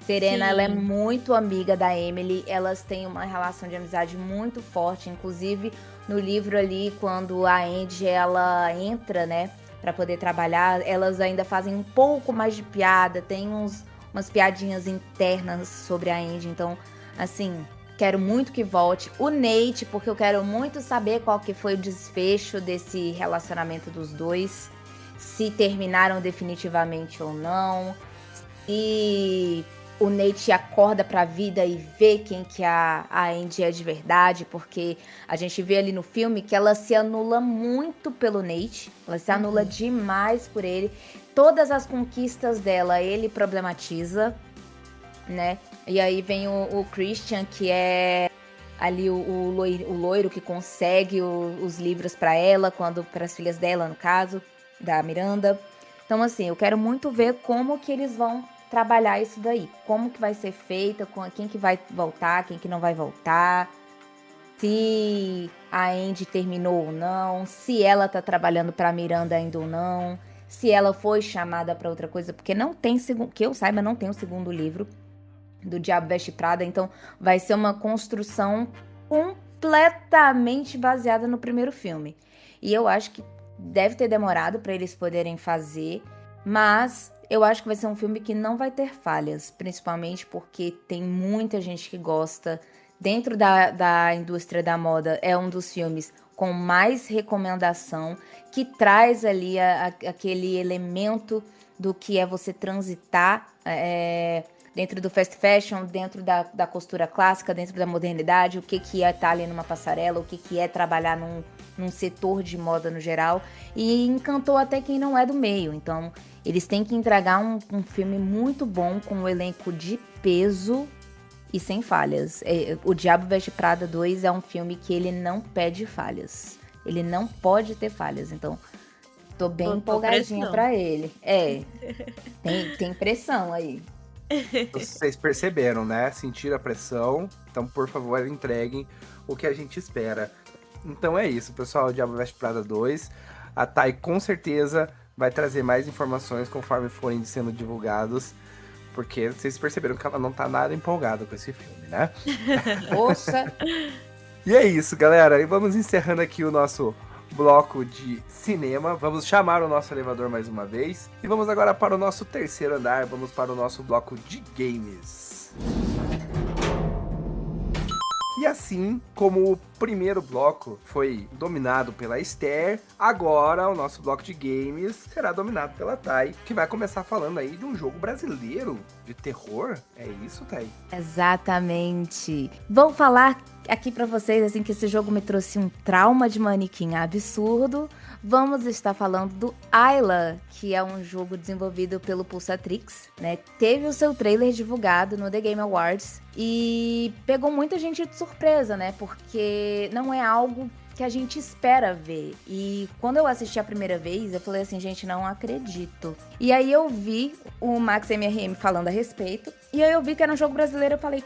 Serena, ela é muito amiga da Emily. Elas têm uma relação de amizade muito forte. Inclusive, no livro ali, quando a Andy, ela entra, né? Pra poder trabalhar, elas ainda fazem um pouco mais de piada. Tem umas piadinhas internas sobre a Andy. Então, assim, quero muito que volte. O Nate, porque eu quero muito saber qual que foi o desfecho desse relacionamento dos dois. Se terminaram definitivamente ou não. E o Nate acorda pra vida e vê quem que a Andy é de verdade, porque a gente vê ali no filme que ela se anula muito pelo Nate, ela se anula demais por ele. Todas as conquistas dela, ele problematiza, né? E aí vem o Christian, que é ali o loiro que consegue os livros pra ela, para as filhas dela, no caso, da Miranda. Então, assim, eu quero muito ver como que eles vão trabalhar isso daí. Como que vai ser feita, quem que vai voltar, quem que não vai voltar. Se a Andy terminou ou não. Se ela tá trabalhando pra Miranda ainda ou não. Se ela foi chamada pra outra coisa. Porque não tem, que eu saiba, não tem o segundo livro do Diabo Veste Prada. Então, vai ser uma construção completamente baseada no primeiro filme. E eu acho que deve ter demorado pra eles poderem fazer. Mas eu acho que vai ser um filme que não vai ter falhas, principalmente porque tem muita gente que gosta. Dentro da indústria da moda, é um dos filmes com mais recomendação, que traz ali aquele elemento do que é você transitar dentro do fast fashion, dentro da costura clássica, dentro da modernidade, o que é estar ali numa passarela, o que é trabalhar num setor de moda no geral, e encantou até quem não é do meio. Então, eles têm que entregar um filme muito bom, com um elenco de peso e sem falhas. O Diabo Veste Prada 2 é um filme que ele não pede falhas. Ele não pode ter falhas, então tô bem empolgadinha pra ele. Tem pressão aí. Vocês perceberam, né? Sentiram a pressão. Então, por favor, entreguem o que a gente espera. Então é isso, pessoal. O Diabo Veste Prada 2. A Thay com certeza vai trazer mais informações conforme forem sendo divulgados. Porque vocês perceberam que ela não tá nada empolgada com esse filme, né? Poxa! E é isso, galera. E vamos encerrando aqui o nosso bloco de cinema. Vamos chamar o nosso elevador mais uma vez. E vamos agora para o nosso terceiro andar. Vamos para o nosso bloco de games. E assim como o primeiro bloco foi dominado pela Esther. Agora o nosso bloco de games será dominado pela Thay, que vai começar falando aí de um jogo brasileiro de terror. É isso, Thay? Exatamente. Vou falar aqui pra vocês assim que esse jogo me trouxe um trauma de manequim absurdo. Vamos estar falando do Ayla, que é um jogo desenvolvido pelo Pulsatrix, né? Teve o seu trailer divulgado no The Game Awards e pegou muita gente de surpresa, né? Porque não é algo que a gente espera ver. E quando eu assisti a primeira vez, eu falei assim, gente, não acredito. E aí eu vi o Max MRM falando a respeito, e aí eu vi que era um jogo brasileiro, eu falei,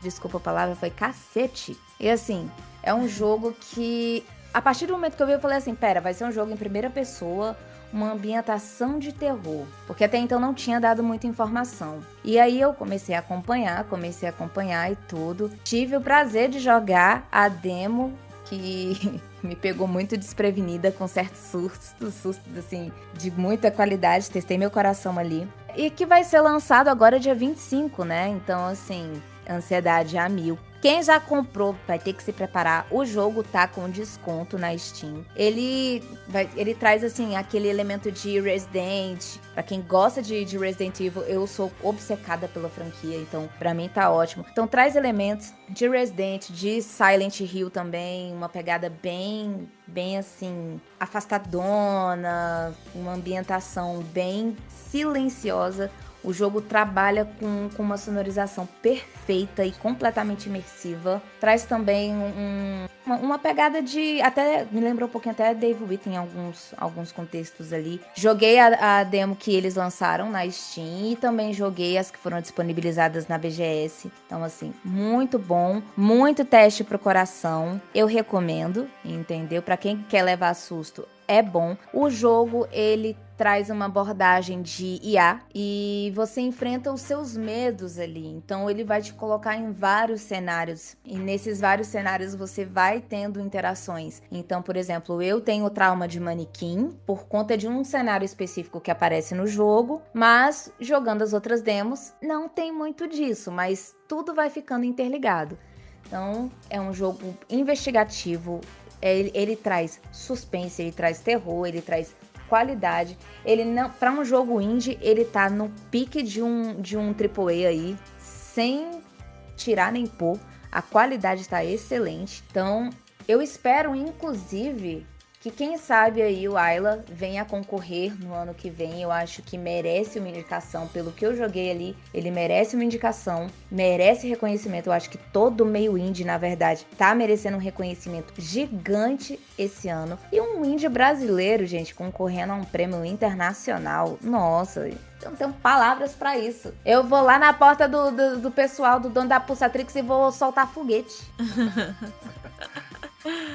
desculpa a palavra, foi cacete. E assim, é um jogo que, a partir do momento que eu vi, eu falei assim, pera, vai ser um jogo em primeira pessoa, uma ambientação de terror, porque até então não tinha dado muita informação. E aí eu comecei a acompanhar e tudo. Tive o prazer de jogar a demo, que me pegou muito desprevenida, com certos sustos assim, de muita qualidade, testei meu coração ali. E que vai ser lançado agora dia 25, né? Então, assim, ansiedade a mil. Quem já comprou vai ter que se preparar. O jogo tá com desconto na Steam. Ele traz, assim, aquele elemento de Resident. Pra quem gosta de Resident Evil, eu sou obcecada pela franquia, então pra mim tá ótimo. Então traz elementos de Resident, de Silent Hill também, uma pegada bem assim, afastadona, uma ambientação bem silenciosa. O jogo trabalha com uma sonorização perfeita e completamente imersiva. Traz também uma pegada de... Até me lembrou um pouquinho até Dave Wither em alguns contextos ali. Joguei a demo que eles lançaram na Steam e também joguei as que foram disponibilizadas na BGS. Então, assim, muito bom. Muito teste pro coração. Eu recomendo, entendeu? Pra quem quer levar susto, é bom. O jogo, ele traz uma abordagem de IA e você enfrenta os seus medos ali. Então ele vai te colocar em vários cenários e nesses vários cenários você vai tendo interações. Então, por exemplo, eu tenho trauma de manequim por conta de um cenário específico que aparece no jogo, mas jogando as outras demos não tem muito disso, mas tudo vai ficando interligado. Então é um jogo investigativo. Ele traz suspense, ele traz terror, ele traz qualidade. Ele não, para um jogo indie, ele tá no pique de um AAA aí, sem tirar nem pôr. A qualidade tá excelente. Então, eu espero, inclusive, que quem sabe aí o Ayla venha a concorrer no ano que vem. Eu acho que merece uma indicação. Pelo que eu joguei ali, ele merece uma indicação, merece reconhecimento. Eu acho que todo meio indie, na verdade, tá merecendo um reconhecimento gigante esse ano. E um indie brasileiro, gente, concorrendo a um prêmio internacional. Nossa, eu não tenho palavras pra isso. Eu vou lá na porta do pessoal, do dono da Pulsatrix, e vou soltar foguete.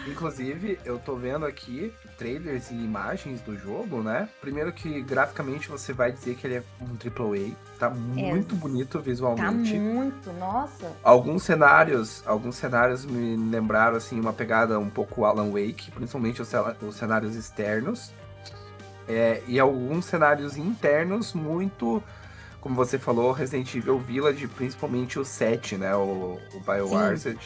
Inclusive, eu tô vendo aqui trailers e imagens do jogo, né? Primeiro que graficamente você vai dizer que ele é um AAA. Tá muito bonito visualmente. Tá muito, nossa. Alguns cenários me lembraram, assim, uma pegada um pouco Alan Wake, principalmente os cenários externos. E alguns cenários internos muito, como você falou, Resident Evil Village, principalmente o 7, né? O BioHazard.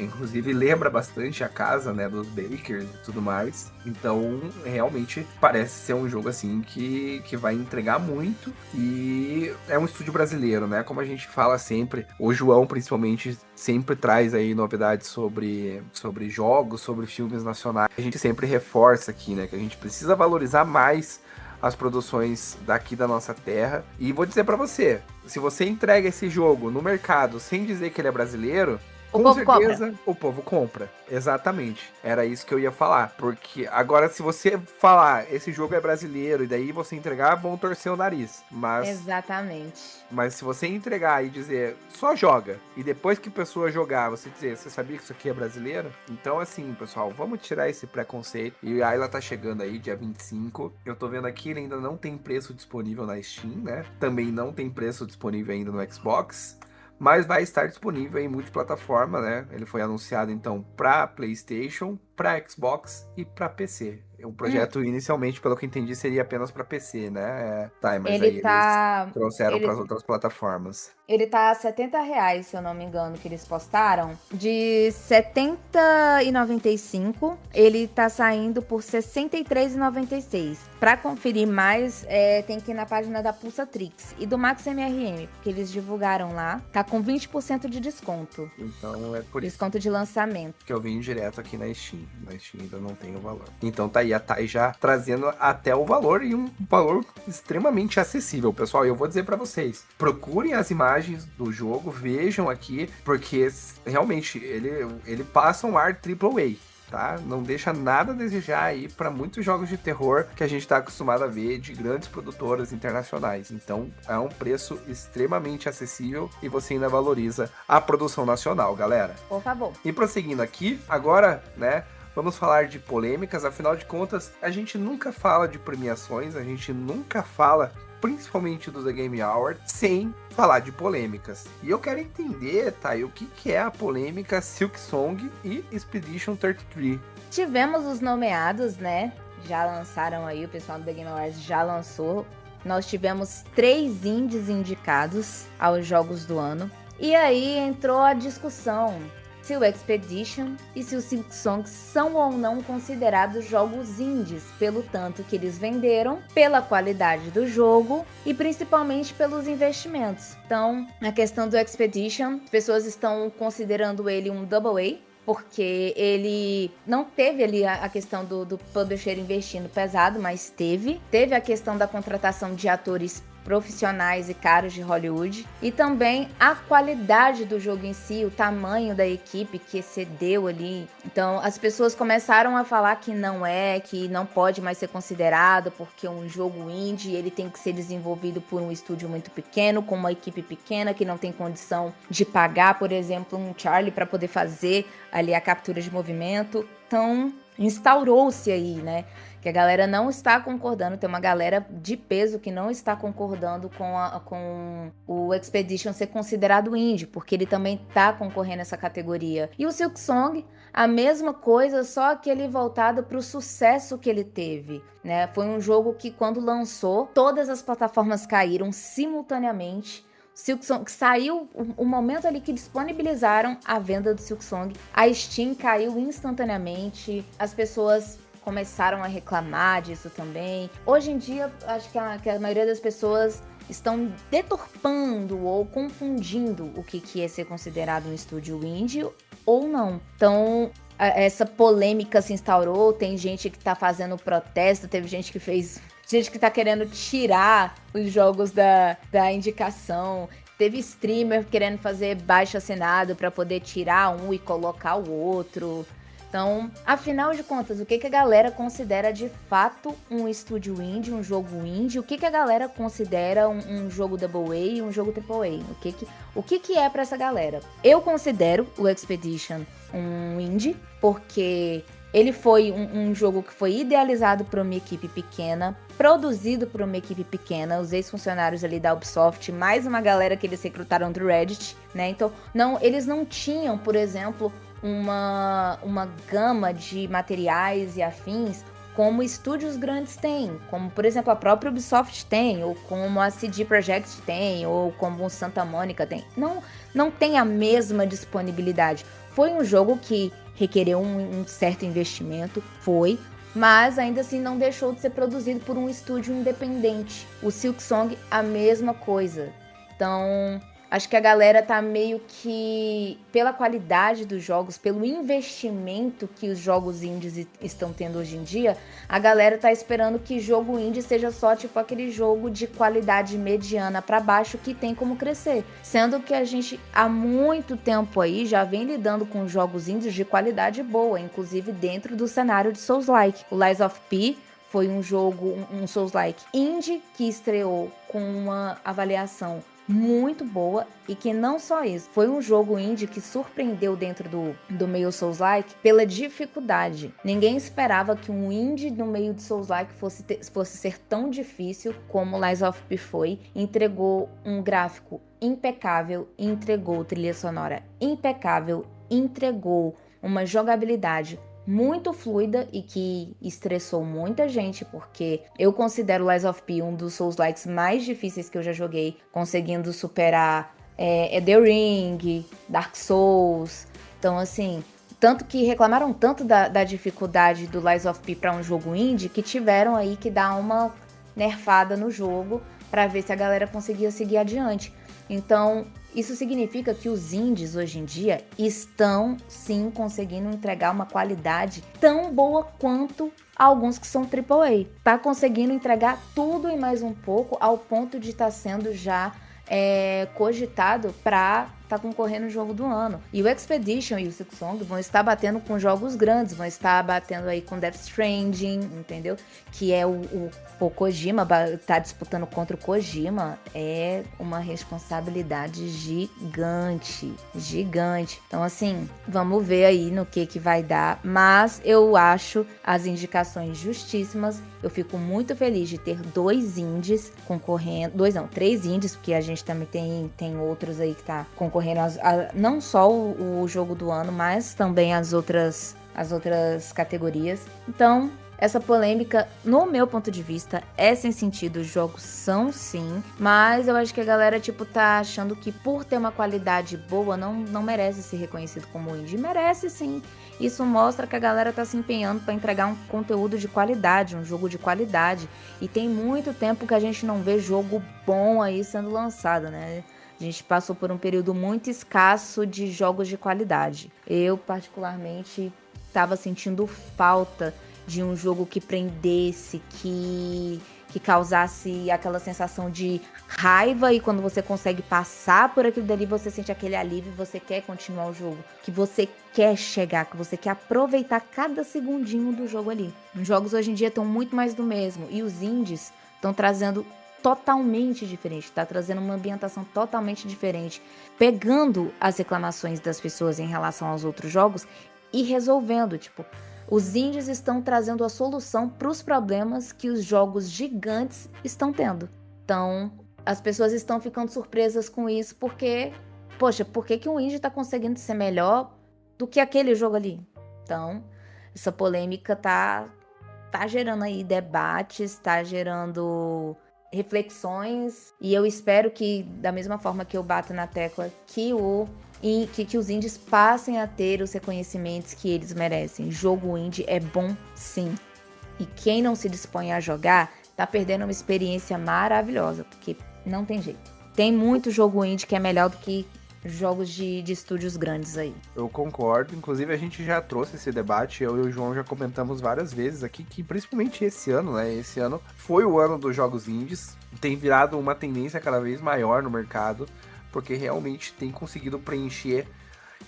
Inclusive lembra bastante a casa, né, dos Bakers e tudo mais. Então, realmente parece ser um jogo assim que vai entregar muito. E é um estúdio brasileiro, né? Como a gente fala sempre, o João principalmente sempre traz aí novidades sobre jogos, sobre filmes nacionais. A gente sempre reforça aqui, né, que a gente precisa valorizar mais as produções daqui da nossa terra. E vou dizer pra você, se você entrega esse jogo no mercado sem dizer que ele é brasileiro, com certeza o povo compra. Exatamente. Era isso que eu ia falar. Porque agora, se você falar esse jogo é brasileiro e daí você entregar, vão torcer o nariz. Exatamente. Mas se você entregar e dizer só joga, e depois que a pessoa jogar, você dizer, você sabia que isso aqui é brasileiro? Então, assim, pessoal, vamos tirar esse preconceito. E a Ayla tá chegando aí, dia 25. Eu tô vendo aqui, ele ainda não tem preço disponível na Steam, né? Também não tem preço disponível ainda no Xbox. Mas vai estar disponível em multiplataforma, né? Ele foi anunciado, então, para PlayStation, para Xbox e para PC. o projeto inicialmente, pelo que eu entendi, seria apenas para PC, né? Tá, mas Ele aí eles tá. trouxeram para as Ele, outras plataformas. ele tá a R$ 70, se eu não me engano, que eles postaram. De 70,95, ele tá saindo por 63,96. Pra conferir mais, tem que ir na página da Pulsatrix e do Max MRM, porque eles divulgaram lá. Tá com 20% de desconto. Então é por isso Desconto de lançamento. que eu vim direto aqui na Steam. Na Steam ainda não tem o valor. Então tá aí a Thay já trazendo até o valor e um valor extremamente acessível, pessoal. E eu vou dizer pra vocês, procurem as imagens do jogo, vejam aqui, porque realmente ele passa um ar AAA. Tá? Não deixa nada a desejar aí para muitos jogos de terror que a gente está acostumado a ver de grandes produtoras internacionais. Então é um preço extremamente acessível e você ainda valoriza a produção nacional, galera. Por favor. E prosseguindo aqui, agora, né? Vamos falar de polêmicas, afinal de contas, a gente nunca fala de premiações, a gente nunca fala, principalmente do The Game Award, sem falar de polêmicas. E eu quero entender, tá, o que é a polêmica Silksong e Expedition 33. Tivemos os nomeados, né? Já lançaram aí, o pessoal do The Game Awards já lançou. Nós tivemos 3 indies indicados aos jogos do ano. E aí entrou a discussão se o Expedition e se o Silksong são ou não considerados jogos indies, pelo tanto que eles venderam, pela qualidade do jogo e principalmente pelos investimentos. Então, na questão do Expedition, as pessoas estão considerando ele um Double A, porque ele não teve ali a questão do publisher investindo pesado, mas teve a questão da contratação de atores profissionais e caros de Hollywood, e também a qualidade do jogo em si, o tamanho da equipe que excedeu ali. Então as pessoas começaram a falar que não pode mais ser considerado, porque um jogo indie ele tem que ser desenvolvido por um estúdio muito pequeno, com uma equipe pequena que não tem condição de pagar, por exemplo, um Charlie para poder fazer ali a captura de movimento. Então instaurou-se aí, né, que a galera não está concordando, tem uma galera de peso que não está concordando com o Expedition ser considerado indie, porque ele também está concorrendo nessa categoria. E o Silksong, a mesma coisa, só que ele voltado para o sucesso que ele teve, né? Foi um jogo que quando lançou, todas as plataformas caíram simultaneamente. Silksong saiu o momento ali que disponibilizaram a venda do Silksong, a Steam caiu instantaneamente, as pessoas começaram a reclamar disso também. Hoje em dia, acho que a maioria das pessoas estão deturpando ou confundindo o que é ser considerado um estúdio indie ou não. Então, essa polêmica se instaurou, tem gente que tá fazendo protesto, teve gente que tá querendo tirar os jogos da indicação. Teve streamer querendo fazer baixo assinado para poder tirar um e colocar o outro. Então, afinal de contas, o que a galera considera de fato um estúdio indie, um jogo indie? O que a galera considera um jogo Double A e um jogo Triple A? O que é pra essa galera? Eu considero o Expedition um indie, porque ele foi um jogo que foi idealizado por uma equipe pequena, produzido por uma equipe pequena, os ex-funcionários ali da Ubisoft, mais uma galera que eles recrutaram do Reddit, né? Então, eles não tinham, por exemplo, uma gama de materiais e afins como estúdios grandes têm, como por exemplo a própria Ubisoft tem, ou como a CD Projekt tem, ou como o Santa Mônica tem. Não tem a mesma disponibilidade. Foi um jogo que requereu um certo investimento, mas ainda assim não deixou de ser produzido por um estúdio independente. O Silksong, a mesma coisa. Então, acho que a galera tá meio que, pela qualidade dos jogos, pelo investimento que os jogos indies estão tendo hoje em dia, a galera tá esperando que jogo indie seja só tipo aquele jogo de qualidade mediana pra baixo que tem como crescer. Sendo que a gente há muito tempo aí já vem lidando com jogos indies de qualidade boa, inclusive dentro do cenário de Souls-like. O Lies of P foi um jogo, um Souls-like indie que estreou com uma avaliação muito boa e que não só isso, foi um jogo indie que surpreendeu dentro do meio Souls-like pela dificuldade. Ninguém esperava que um indie no meio de Souls-like fosse ser tão difícil como Lies of P foi. Entregou um gráfico impecável, entregou trilha sonora impecável, entregou uma jogabilidade muito fluida e que estressou muita gente, porque eu considero Lies of P um dos Souls-likes mais difíceis que eu já joguei, conseguindo superar Elden Ring, Dark Souls. Então, assim, tanto que reclamaram tanto da dificuldade do Lies of P para um jogo indie, que tiveram aí que dar uma nerfada no jogo para ver se a galera conseguia seguir adiante. Então, isso significa que os indies hoje em dia estão sim conseguindo entregar uma qualidade tão boa quanto alguns que são AAA. Tá conseguindo entregar tudo e mais um pouco, ao ponto de estar sendo já cogitado para estar concorrendo no jogo do ano. E o Expedition e o Silksong vão estar batendo com jogos grandes, vão estar batendo aí com Death Stranding, entendeu? Que é o Kojima, tá disputando contra o Kojima, é uma responsabilidade gigante, gigante. Então, assim, vamos ver aí no que vai dar, mas eu acho as indicações justíssimas. Eu fico muito feliz de ter 2 indies concorrendo, 3 indies, porque a gente também tem outros aí que tá concorrendo não só o jogo do ano, mas também as outras categorias. Então, essa polêmica, no meu ponto de vista, é sem sentido. Os jogos são sim, mas eu acho que a galera, tá achando que por ter uma qualidade boa, não merece ser reconhecido como indie. Merece sim. Isso mostra que a galera tá se empenhando para entregar um conteúdo de qualidade, um jogo de qualidade. E tem muito tempo que a gente não vê jogo bom aí sendo lançado, né? A gente passou por um período muito escasso de jogos de qualidade. Eu, particularmente, estava sentindo falta de um jogo que prendesse, que causasse aquela sensação de raiva, e quando você consegue passar por aquilo dali, você sente aquele alívio, você quer continuar o jogo, que você quer chegar, que você quer aproveitar cada segundinho do jogo ali. Os jogos hoje em dia estão muito mais do mesmo, e os indies estão trazendo totalmente diferente, tá trazendo uma ambientação totalmente diferente, pegando as reclamações das pessoas em relação aos outros jogos e resolvendo, os indies estão trazendo a solução para os problemas que os jogos gigantes estão tendo. Então, as pessoas estão ficando surpresas com isso, porque, poxa, por que um indie está conseguindo ser melhor do que aquele jogo ali? Então, essa polêmica tá gerando aí debates, tá gerando reflexões, e eu espero que, da mesma forma que eu bato na tecla, que os indies passem a ter os reconhecimentos que eles merecem. Jogo indie é bom sim, e quem não se dispõe a jogar tá perdendo uma experiência maravilhosa, porque não tem jeito. Tem muito jogo indie que é melhor do que jogos de estúdios grandes aí. Eu concordo, inclusive a gente já trouxe esse debate, eu e o João já comentamos várias vezes aqui, que principalmente esse ano, né, esse ano foi o ano dos jogos indies, tem virado uma tendência cada vez maior no mercado, porque realmente tem conseguido preencher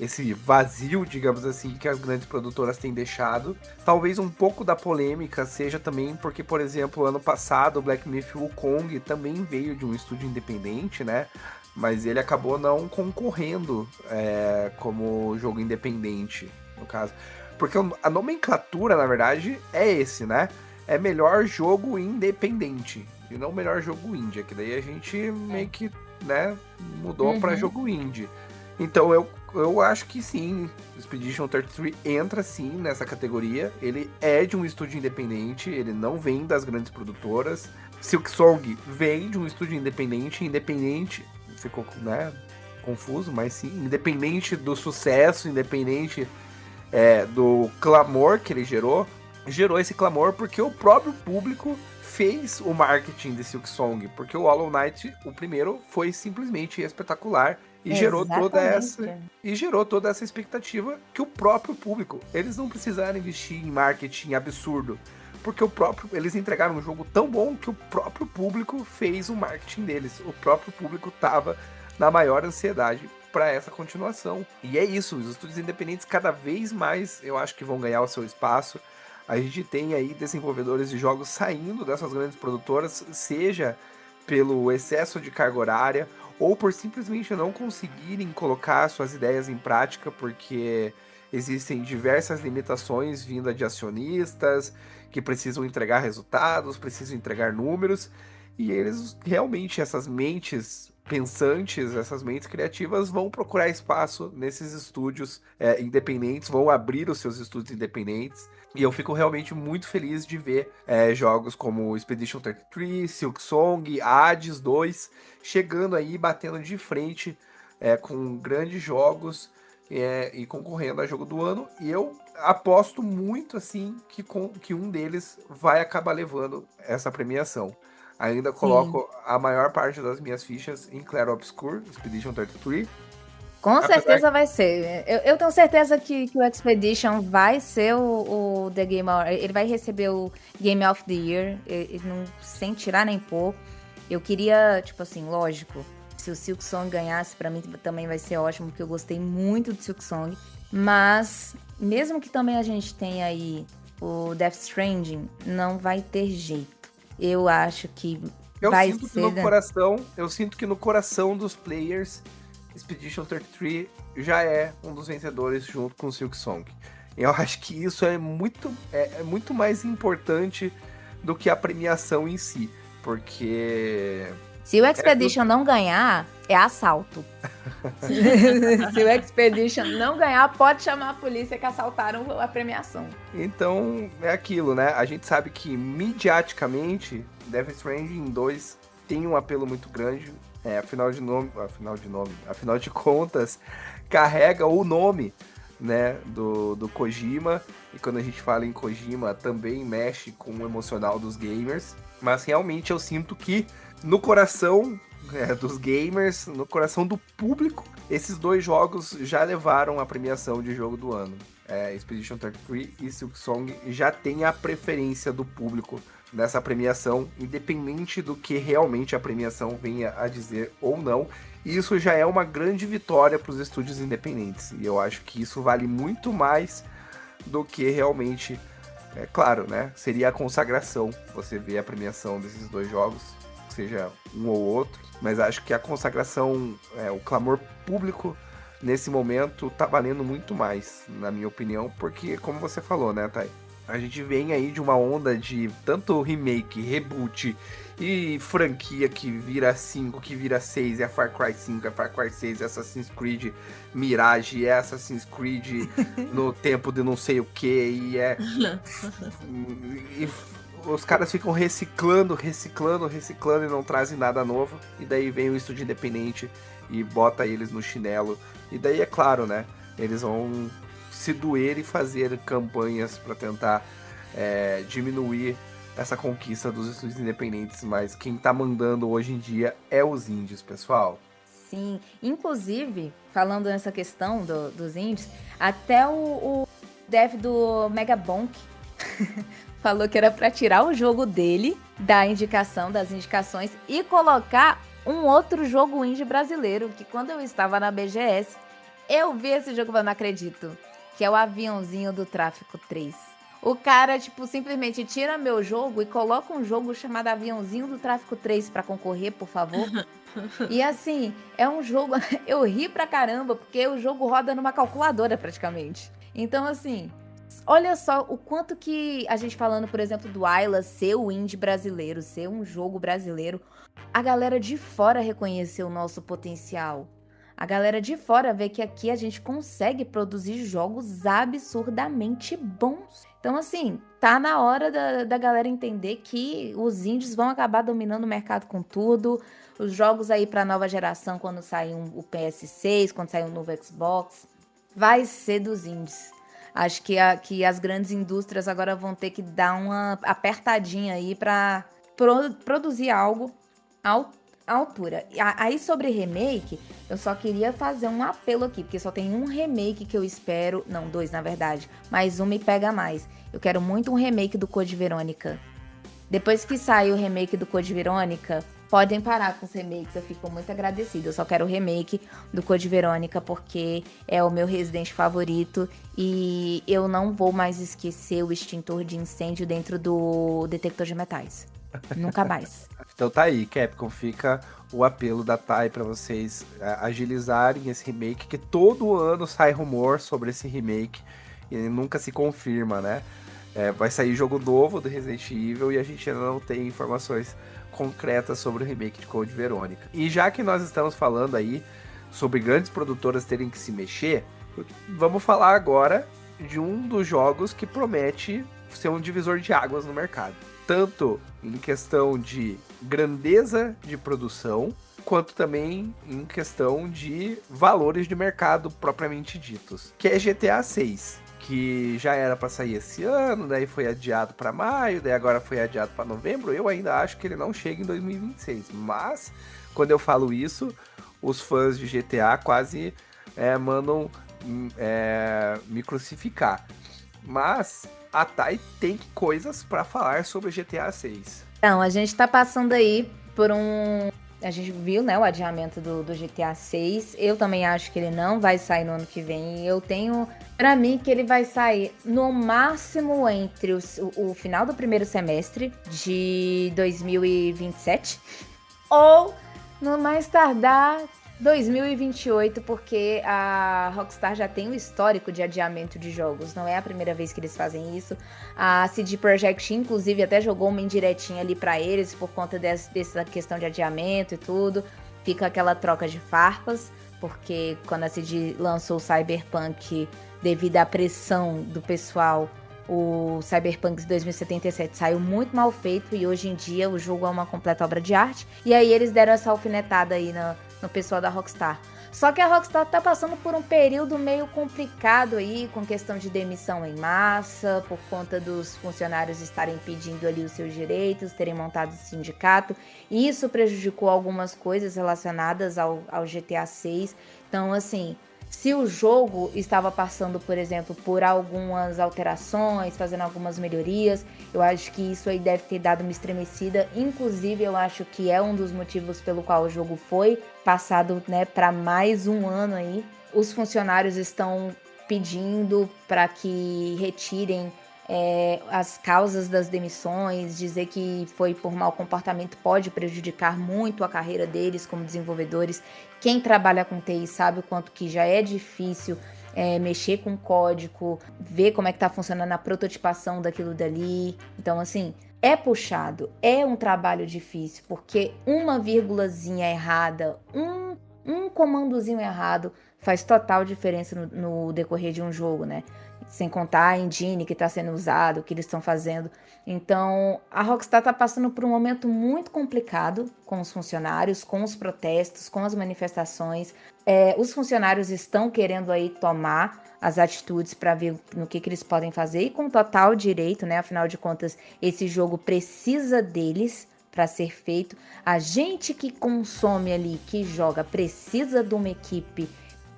esse vazio, digamos assim, que as grandes produtoras têm deixado. Talvez um pouco da polêmica seja também porque, por exemplo, ano passado o Black Myth Wukong também veio de um estúdio independente, né? Mas ele acabou não concorrendo como jogo independente, no caso. Porque a nomenclatura, na verdade, é esse, né? É melhor jogo independente e não melhor jogo indie. Que daí a gente meio que, né, mudou para jogo indie. Então eu acho que sim, Expedition 33 entra sim nessa categoria. Ele é de um estúdio independente, ele não vem das grandes produtoras. Silksong vem de um estúdio independente, ficou, né, confuso, mas sim, independente do sucesso, independente do clamor que ele gerou esse clamor porque o próprio público fez o marketing de Silksong, porque o Hollow Knight, o primeiro, foi simplesmente espetacular e gerou toda essa expectativa que o próprio público, eles não precisaram investir em marketing absurdo, porque eles entregaram um jogo tão bom que o próprio público fez o marketing deles, o próprio público tava na maior ansiedade para essa continuação. E é isso, os estúdios independentes cada vez mais eu acho que vão ganhar o seu espaço. A gente tem aí desenvolvedores de jogos saindo dessas grandes produtoras, seja pelo excesso de carga horária ou por simplesmente não conseguirem colocar suas ideias em prática, porque existem diversas limitações vindas de acionistas que precisam entregar resultados, precisam entregar números, e eles realmente, essas mentes pensantes, essas mentes criativas vão procurar espaço nesses estúdios independentes, vão abrir os seus estúdios independentes. E eu fico realmente muito feliz de ver jogos como Expedition 33, Silksong, Hades 2, chegando aí, batendo de frente com grandes jogos e concorrendo a jogo do ano. E eu aposto muito, assim, que um deles vai acabar levando essa premiação. Ainda coloco a maior parte das minhas fichas em Clair Obscur, Expedition 33. Com certeza vai ser. Eu tenho certeza que o Expedition vai ser o The Game of... Ele vai receber o Game of the Year, sem tirar nem pôr. Eu queria, tipo assim, lógico, se o Silksong ganhasse, pra mim também vai ser ótimo, porque eu gostei muito do Silksong. Mas, mesmo que também a gente tenha aí o Death Stranding, não vai ter jeito. Eu acho que vai ser... Eu sinto que no coração dos players... Expedition 33 já é um dos vencedores junto com o Silksong. Eu acho que isso é muito mais importante do que a premiação em si, porque... Se o Expedition não ganhar, é assalto. Se o Expedition não ganhar, pode chamar a polícia que assaltaram a premiação. Então, é aquilo, né? A gente sabe que, midiaticamente, Death Stranding 2 tem um apelo muito grande. Afinal de contas, carrega o nome, né, do Kojima, e quando a gente fala em Kojima, também mexe com o emocional dos gamers, mas realmente eu sinto que no coração dos gamers, no coração do público, esses dois jogos já levaram a premiação de jogo do ano. Expedition 33 e Silksong já tem a preferência do público nessa premiação, independente do que realmente a premiação venha a dizer ou não. E isso já é uma grande vitória para os estúdios independentes. E eu acho que isso vale muito mais do que realmente, claro, né? Seria a consagração você ver a premiação desses dois jogos, seja um ou outro. Mas acho que a consagração, o clamor público nesse momento tá valendo muito mais, na minha opinião, porque, como você falou, né, Thay? A gente vem aí de uma onda de tanto remake, reboot e franquia que vira 5, que vira 6, é Far Cry 5, é Far Cry 6, é Assassin's Creed Mirage, é Assassin's Creed no tempo de não sei o que, e os caras ficam reciclando e não trazem nada novo, e daí vem o estúdio independente e bota eles no chinelo, e daí é claro, né, eles vão se doer e fazer campanhas para tentar diminuir essa conquista dos estúdios independentes, mas quem tá mandando hoje em dia é os indies, pessoal. Sim, inclusive, falando nessa questão dos indies, até o dev do Megabonk falou que era para tirar o jogo dele das indicações e colocar um outro jogo indie brasileiro, que quando eu estava na BGS, eu vi esse jogo, eu não acredito, que é o Aviãozinho do Tráfico 3. O cara, simplesmente tira meu jogo e coloca um jogo chamado Aviãozinho do Tráfico 3 pra concorrer, por favor. E assim, é um jogo... Eu ri pra caramba, porque o jogo roda numa calculadora, praticamente. Então, assim, olha só o quanto que a gente falando, por exemplo, do Ayla ser o indie brasileiro, ser um jogo brasileiro, a galera de fora reconheceu o nosso potencial. A galera de fora vê que aqui a gente consegue produzir jogos absurdamente bons. Então, assim, tá na hora da galera entender que os indies vão acabar dominando o mercado com tudo. Os jogos aí pra nova geração, quando sair o PS6, quando sair um novo Xbox, vai ser dos indies. Acho que as grandes indústrias agora vão ter que dar uma apertadinha aí pra produzir algo à altura. Aí sobre remake, eu só queria fazer um apelo aqui, porque só tem um remake que eu espero, não, 2 na verdade, mas um me pega mais. Eu quero muito um remake do Code Verônica. Depois que sair o remake do Code Verônica, podem parar com os remakes, eu fico muito agradecida. Eu só quero o remake do Code Verônica porque é o meu Resident favorito e eu não vou mais esquecer o extintor de incêndio dentro do detector de metais. Nunca mais. Então tá aí, Capcom, fica o apelo da Thay pra vocês agilizarem esse remake, que todo ano sai rumor sobre esse remake e nunca se confirma, né? Vai sair jogo novo do Resident Evil e a gente ainda não tem informações concretas sobre o remake de Code Verônica. E já que nós estamos falando aí sobre grandes produtoras terem que se mexer, vamos falar agora de um dos jogos que promete ser um divisor de águas no mercado. Tanto em questão de grandeza de produção, quanto também em questão de valores de mercado propriamente ditos, que é GTA 6, que já era para sair esse ano, daí foi adiado para maio, daí agora foi adiado para novembro. Eu ainda acho que ele não chega em 2026, mas quando eu falo isso, os fãs de GTA quase mandam me crucificar. Mas a Thay tem coisas para falar sobre GTA 6. Então, a gente tá passando aí por a gente viu, né, o adiamento do GTA 6. Eu também acho que ele não vai sair no ano que vem. Eu tenho pra mim que ele vai sair no máximo entre o final do primeiro semestre de 2027 ou no mais tardar 2028, porque a Rockstar já tem um histórico de adiamento de jogos. Não é a primeira vez que eles fazem isso. A CD Projekt, inclusive, até jogou uma indiretinha ali pra eles por conta dessa questão de adiamento e tudo. Fica aquela troca de farpas, porque quando a CD lançou o Cyberpunk, devido à pressão do pessoal, o Cyberpunk 2077 saiu muito mal feito e hoje em dia o jogo é uma completa obra de arte. E aí eles deram essa alfinetada aí no pessoal da Rockstar. Só que a Rockstar tá passando por um período meio complicado aí, com questão de demissão em massa, por conta dos funcionários estarem pedindo ali os seus direitos, terem montado sindicato. E isso prejudicou algumas coisas relacionadas ao GTA 6. Então, assim, se o jogo estava passando, por exemplo, por algumas alterações, fazendo algumas melhorias, eu acho que isso aí deve ter dado uma estremecida. Inclusive, eu acho que é um dos motivos pelo qual o jogo foi passado, né, para mais um ano aí. Os funcionários estão pedindo para que retirem as causas das demissões, dizer que foi por mau comportamento pode prejudicar muito a carreira deles como desenvolvedores. Quem trabalha com TI sabe o quanto que já é difícil mexer com código, ver como é que tá funcionando a prototipação daquilo dali. Então, assim, é puxado, é um trabalho difícil, porque uma vírgulazinha errada, um comandozinho errado faz total diferença no decorrer de um jogo, né? Sem contar a engine que está sendo usado, o que eles estão fazendo. Então, a Rockstar está passando por um momento muito complicado com os funcionários, com os protestos, com as manifestações. Os funcionários estão querendo aí tomar as atitudes para ver no que eles podem fazer e com total direito, né? Afinal de contas, esse jogo precisa deles para ser feito. A gente que consome ali, que joga, precisa de uma equipe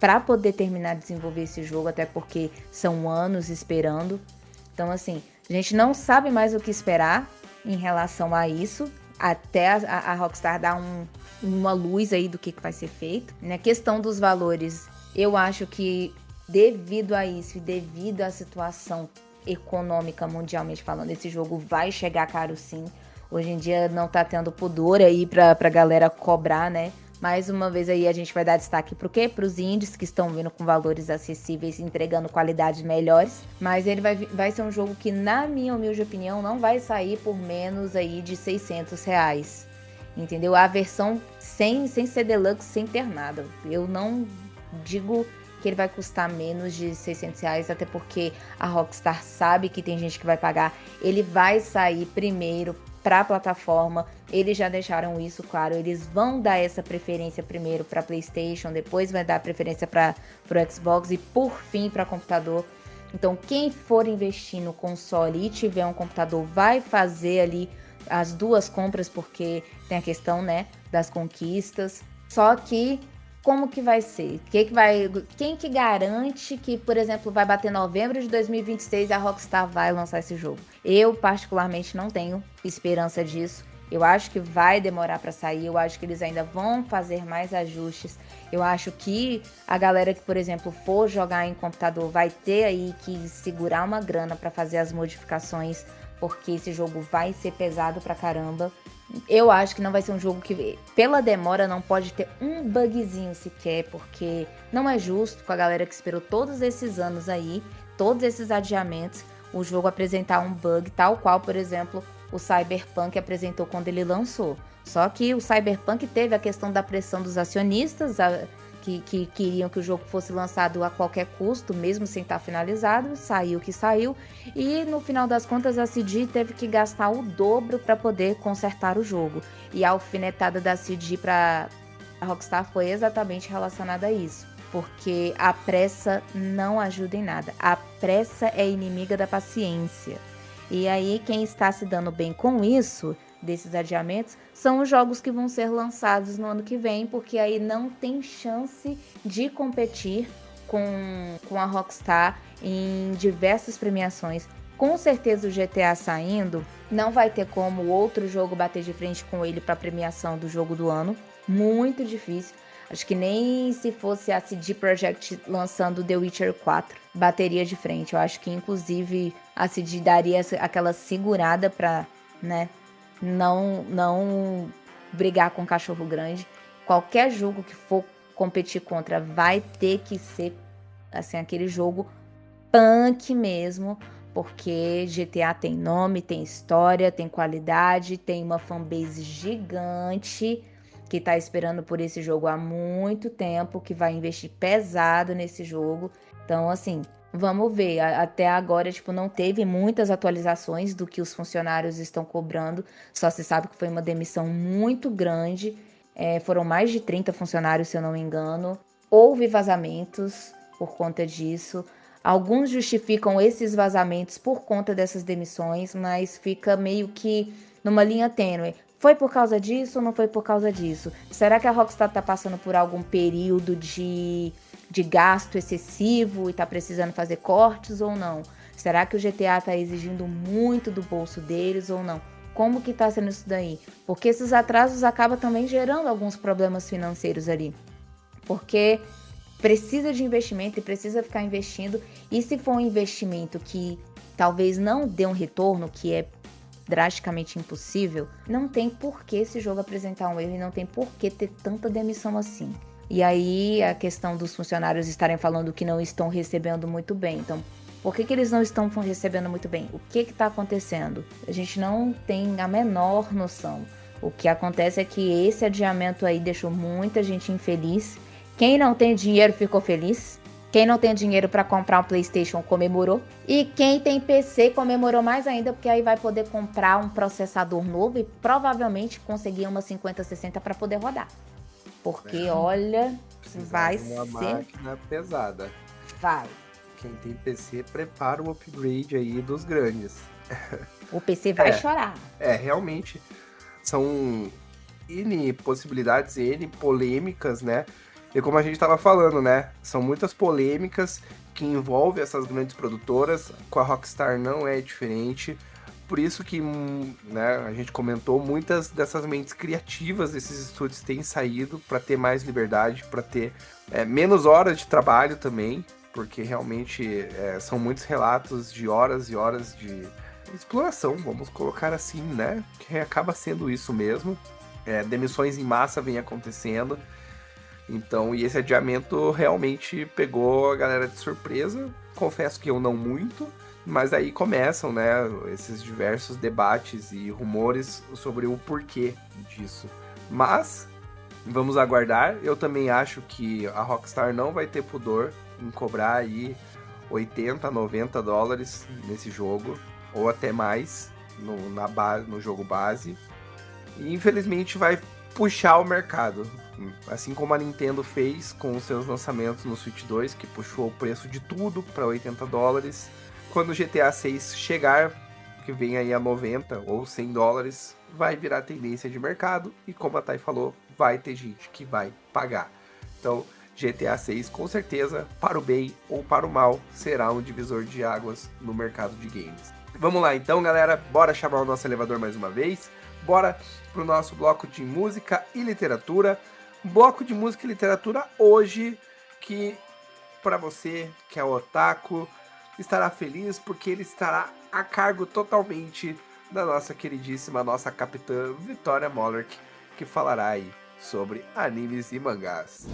para poder terminar de desenvolver esse jogo, até porque são anos esperando. Então, assim, a gente não sabe mais o que esperar em relação a isso, até a Rockstar dar uma luz aí do que vai ser feito. Na questão dos valores, eu acho que devido a isso e devido à situação econômica mundialmente falando, esse jogo vai chegar caro sim. Hoje em dia não tá tendo pudor aí pra galera cobrar, né? Mais uma vez aí a gente vai dar destaque pro quê? Pros indies que estão vindo com valores acessíveis, entregando qualidades melhores. Mas ele vai ser um jogo que, na minha humilde opinião, não vai sair por menos aí de R$600. Entendeu? A versão sem ser deluxe, sem ter nada. Eu não digo que ele vai custar menos de R$600, até porque a Rockstar sabe que tem gente que vai pagar. Ele vai sair primeiro para a plataforma, eles já deixaram isso claro, eles vão dar essa preferência primeiro para PlayStation, depois vai dar preferência para o Xbox e por fim para computador. Então quem for investir no console e tiver um computador vai fazer ali as duas compras, porque tem a questão, né, das conquistas. Só que como que vai ser? Quem que garante que, por exemplo, vai bater novembro de 2026 e a Rockstar vai lançar esse jogo? Eu, particularmente, não tenho esperança disso. Eu acho que vai demorar para sair, eu acho que eles ainda vão fazer mais ajustes. Eu acho que a galera que, por exemplo, for jogar em computador vai ter aí que segurar uma grana para fazer as modificações, porque esse jogo vai ser pesado pra caramba. Eu acho que não vai ser um jogo que, pela demora, não pode ter um bugzinho sequer, porque não é justo com a galera que esperou todos esses anos aí, todos esses adiamentos, o jogo apresentar um bug tal qual, por exemplo, o Cyberpunk apresentou quando ele lançou. Só que o Cyberpunk teve a questão da pressão dos acionistas, que queriam que o jogo fosse lançado a qualquer custo, mesmo sem estar finalizado, saiu o que saiu, e no final das contas a CD teve que gastar o dobro para poder consertar o jogo. E a alfinetada da CD para a Rockstar foi exatamente relacionada a isso, porque a pressa não ajuda em nada, a pressa é inimiga da paciência. E aí quem está se dando bem com isso, desses adiamentos, são os jogos que vão ser lançados no ano que vem, porque aí não tem chance de competir com a Rockstar em diversas premiações. Com certeza o GTA saindo, não vai ter como outro jogo bater de frente com ele para premiação do jogo do ano. Muito difícil. Acho que nem se fosse a CD Projekt lançando The Witcher 4, bateria de frente. Eu acho que inclusive a CD daria aquela segurada para, né, não brigar com cachorro grande. Qualquer jogo que for competir contra vai ter que ser assim, aquele jogo punk mesmo, porque GTA tem nome, tem história, tem qualidade, tem uma fanbase gigante que tá esperando por esse jogo há muito tempo, que vai investir pesado nesse jogo. Então, assim, vamos ver. Até agora, não teve muitas atualizações do que os funcionários estão cobrando. Só se sabe que foi uma demissão muito grande. Foram mais de 30 funcionários, se eu não me engano. Houve vazamentos por conta disso. Alguns justificam esses vazamentos por conta dessas demissões, mas fica meio que numa linha tênue. Foi por causa disso ou não foi por causa disso? Será que a Rockstar tá passando por algum período de gasto excessivo e tá precisando fazer cortes ou não? Será que o GTA tá exigindo muito do bolso deles ou não? Como que tá sendo isso daí? Porque esses atrasos acabam também gerando alguns problemas financeiros ali. Porque precisa de investimento e precisa ficar investindo. E se for um investimento que talvez não dê um retorno, que é drasticamente impossível, não tem por que esse jogo apresentar um erro e não tem por que ter tanta demissão assim. E aí a questão dos funcionários estarem falando que não estão recebendo muito bem. Então, por que eles não estão recebendo muito bem? O que está acontecendo? A gente não tem a menor noção. O que acontece é que esse adiamento aí deixou muita gente infeliz. Quem não tem dinheiro ficou feliz. Quem não tem dinheiro para comprar um PlayStation comemorou. E quem tem PC comemorou mais ainda, porque aí vai poder comprar um processador novo e provavelmente conseguir uma 5060 para poder rodar. Porque, olha, vai uma ser... máquina pesada. Vai. Quem tem PC, prepara o upgrade aí dos grandes. O PC vai chorar. Realmente, são N possibilidades, N polêmicas, né? E como a gente estava falando, né? São muitas polêmicas que envolvem essas grandes produtoras. Com a Rockstar não é diferente. Por isso que, né, a gente comentou, muitas dessas mentes criativas desses estúdios têm saído para ter mais liberdade, para ter menos horas de trabalho também, porque realmente são muitos relatos de horas e horas de exploração, vamos colocar assim, né? Que acaba sendo isso mesmo. Demissões em massa vem acontecendo. Então, e esse adiamento realmente pegou a galera de surpresa. Confesso que eu não muito, mas aí começam, né, esses diversos debates e rumores sobre o porquê disso. Mas, vamos aguardar. Eu também acho que a Rockstar não vai ter pudor em cobrar aí 80, 90 dólares nesse jogo, ou até mais no jogo base. E infelizmente vai puxar o mercado. Assim como a Nintendo fez com os seus lançamentos no Switch 2, que puxou o preço de tudo para 80 dólares. Quando o GTA 6 chegar, que vem aí a 90 ou 100 dólares, vai virar tendência de mercado. E como a Thay falou, vai ter gente que vai pagar. Então, GTA 6, com certeza, para o bem ou para o mal, será um divisor de águas no mercado de games. Vamos lá então, galera. Bora chamar o nosso elevador mais uma vez. Bora pro nosso bloco de música e literatura. Bloco de música e literatura hoje, que para você que é otaku, estará feliz porque ele estará a cargo totalmente da nossa queridíssima, nossa capitã Vitória Mollerk, que falará aí sobre animes e mangás.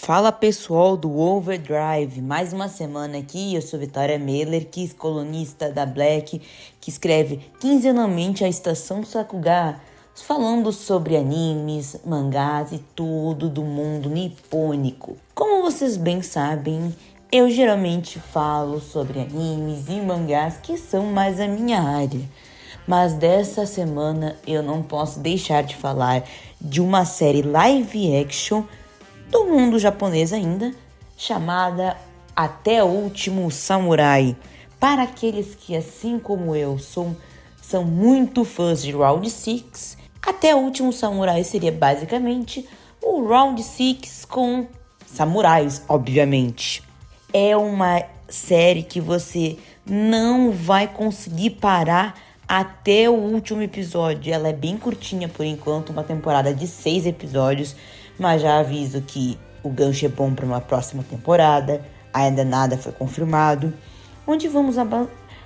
Fala pessoal do Overdrive, mais uma semana aqui, eu sou Vitória Meller, colunista da Black, que escreve quinzenalmente a Estação Sakuga, falando sobre animes, mangás e tudo do mundo nipônico. Como vocês bem sabem, eu geralmente falo sobre animes e mangás que são mais a minha área. Mas dessa semana eu não posso deixar de falar de uma série live action do mundo japonês ainda, chamada Até o Último Samurai. Para aqueles que, assim como eu, são muito fãs de Round 6, Até o Último Samurai seria basicamente o Round 6 com samurais, obviamente. É uma série que você não vai conseguir parar até o último episódio. Ela é bem curtinha por enquanto, uma temporada de 6 episódios, mas já aviso que o gancho é bom para uma próxima temporada, ainda nada foi confirmado, onde vamos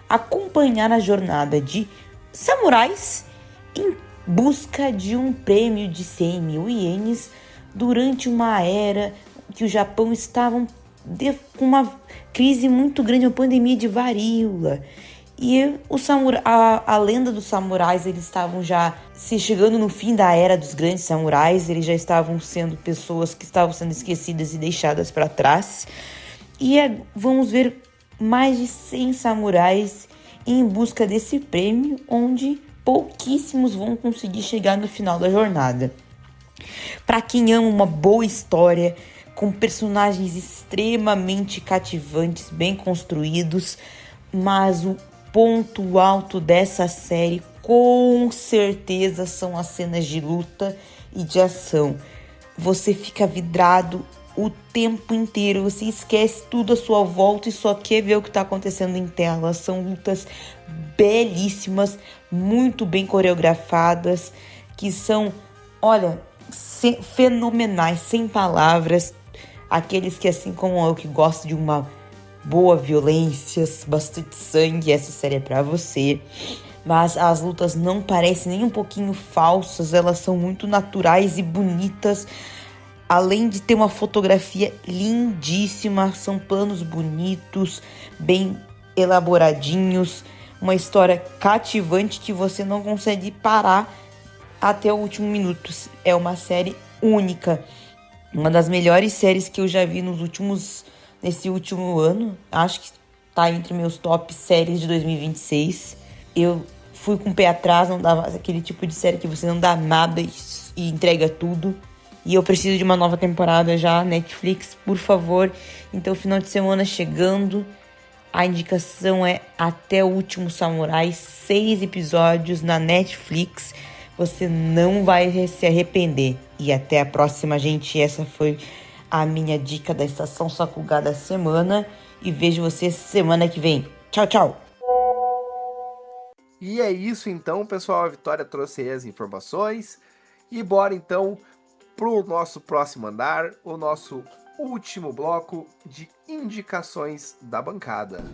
acompanhar a jornada de samurais em busca de um prêmio de 100 mil ienes durante uma era que o Japão estava com uma crise muito grande, uma pandemia de varíola. E a lenda dos samurais, eles estavam já se chegando no fim da era dos grandes samurais, eles já estavam sendo pessoas que estavam sendo esquecidas e deixadas para trás. E vamos ver mais de 100 samurais em busca desse prêmio, onde pouquíssimos vão conseguir chegar no final da jornada. Para quem ama uma boa história, com personagens extremamente cativantes, bem construídos, mas o ponto alto dessa série com certeza são as cenas de luta e de ação. Você fica vidrado o tempo inteiro, você esquece tudo à sua volta e só quer ver o que está acontecendo em tela. São lutas belíssimas, muito bem coreografadas, que são, olha, fenomenais, sem palavras. Aqueles que, assim como eu, que gostam de uma boa violência, bastante sangue, essa série é pra você. Mas as lutas não parecem nem um pouquinho falsas, elas são muito naturais e bonitas. Além de ter uma fotografia lindíssima, são planos bonitos, bem elaboradinhos, uma história cativante que você não consegue parar até o último minuto. É uma série única, uma das melhores séries que eu já vi nesse último ano. Acho que tá entre meus top séries de 2026. Eu fui com o pé atrás, não dava aquele tipo de série que você não dá nada e entrega tudo. E eu preciso de uma nova temporada já, Netflix, por favor. Então, final de semana chegando. A indicação é Até o Último Samurai, 6 episódios na Netflix. Você não vai se arrepender. E até a próxima, gente. Essa foi a minha dica da Estação Sakuga da semana. E vejo vocês semana que vem. Tchau, tchau! E é isso então, pessoal. A Vitória trouxe aí as informações. E bora então pro nosso próximo andar, o nosso último bloco de indicações da bancada.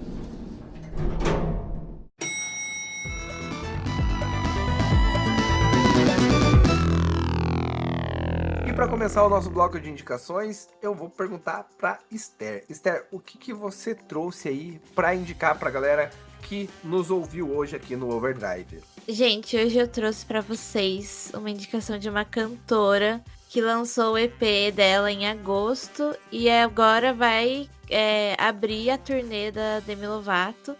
E para começar o nosso bloco de indicações, eu vou perguntar para Esther. Esther, o que você trouxe aí para indicar para a galera que nos ouviu hoje aqui no Overdrive? Gente, hoje eu trouxe para vocês uma indicação de uma cantora que lançou o EP dela em agosto e agora vai abrir a turnê da Demi Lovato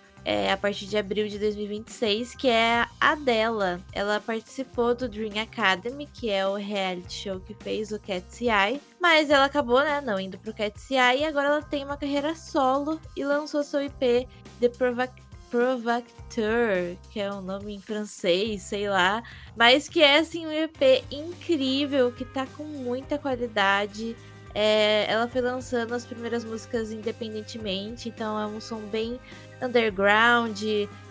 a partir de abril de 2026, que é a dela. Ela participou do Dream Academy, que é o reality show que fez o Cat's Eye, mas ela acabou, não indo pro Cat's Eye, e agora ela tem uma carreira solo e lançou seu EP The Provocateur, que é um nome em francês, sei lá, mas que é assim um EP incrível, que tá com muita qualidade. Ela foi lançando as primeiras músicas independentemente, então é um som bem underground,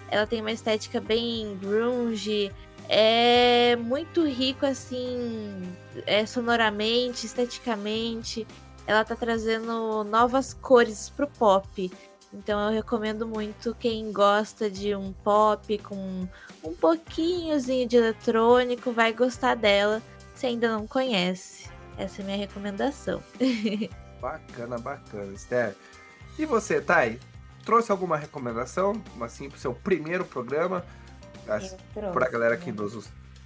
ela tem uma estética bem grunge, é muito rico assim, sonoramente, esteticamente. Ela tá trazendo novas cores pro pop. Então eu recomendo muito quem gosta de um pop com um pouquinhozinho de eletrônico, vai gostar dela, se ainda não conhece. Essa é a minha recomendação. Bacana, bacana, Esther. E você, Thay? Trouxe alguma recomendação, assim, pro seu primeiro programa? Pra galera que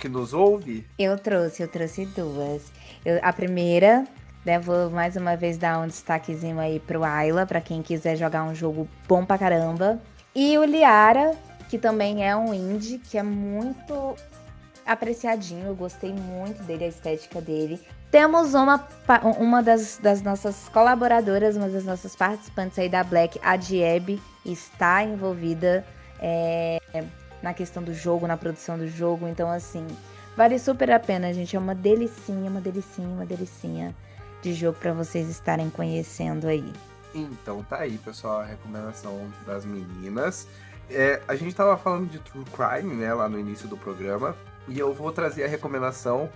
nos ouve? Eu trouxe duas. A primeira, né, vou mais uma vez dar um destaquezinho aí pro Ayla, pra quem quiser jogar um jogo bom pra caramba. E o Liara, que também é um indie, que é muito apreciadinho, eu gostei muito dele, a estética dele. Temos uma das nossas colaboradoras, uma das nossas participantes aí da Black, a Dieb, está envolvida na questão do jogo, na produção do jogo. Então, assim, vale super a pena, gente. É uma delicinha de jogo para vocês estarem conhecendo aí. Então tá aí, pessoal, a recomendação das meninas. A gente tava falando de True Crime, né, lá no início do programa. E eu vou trazer a recomendação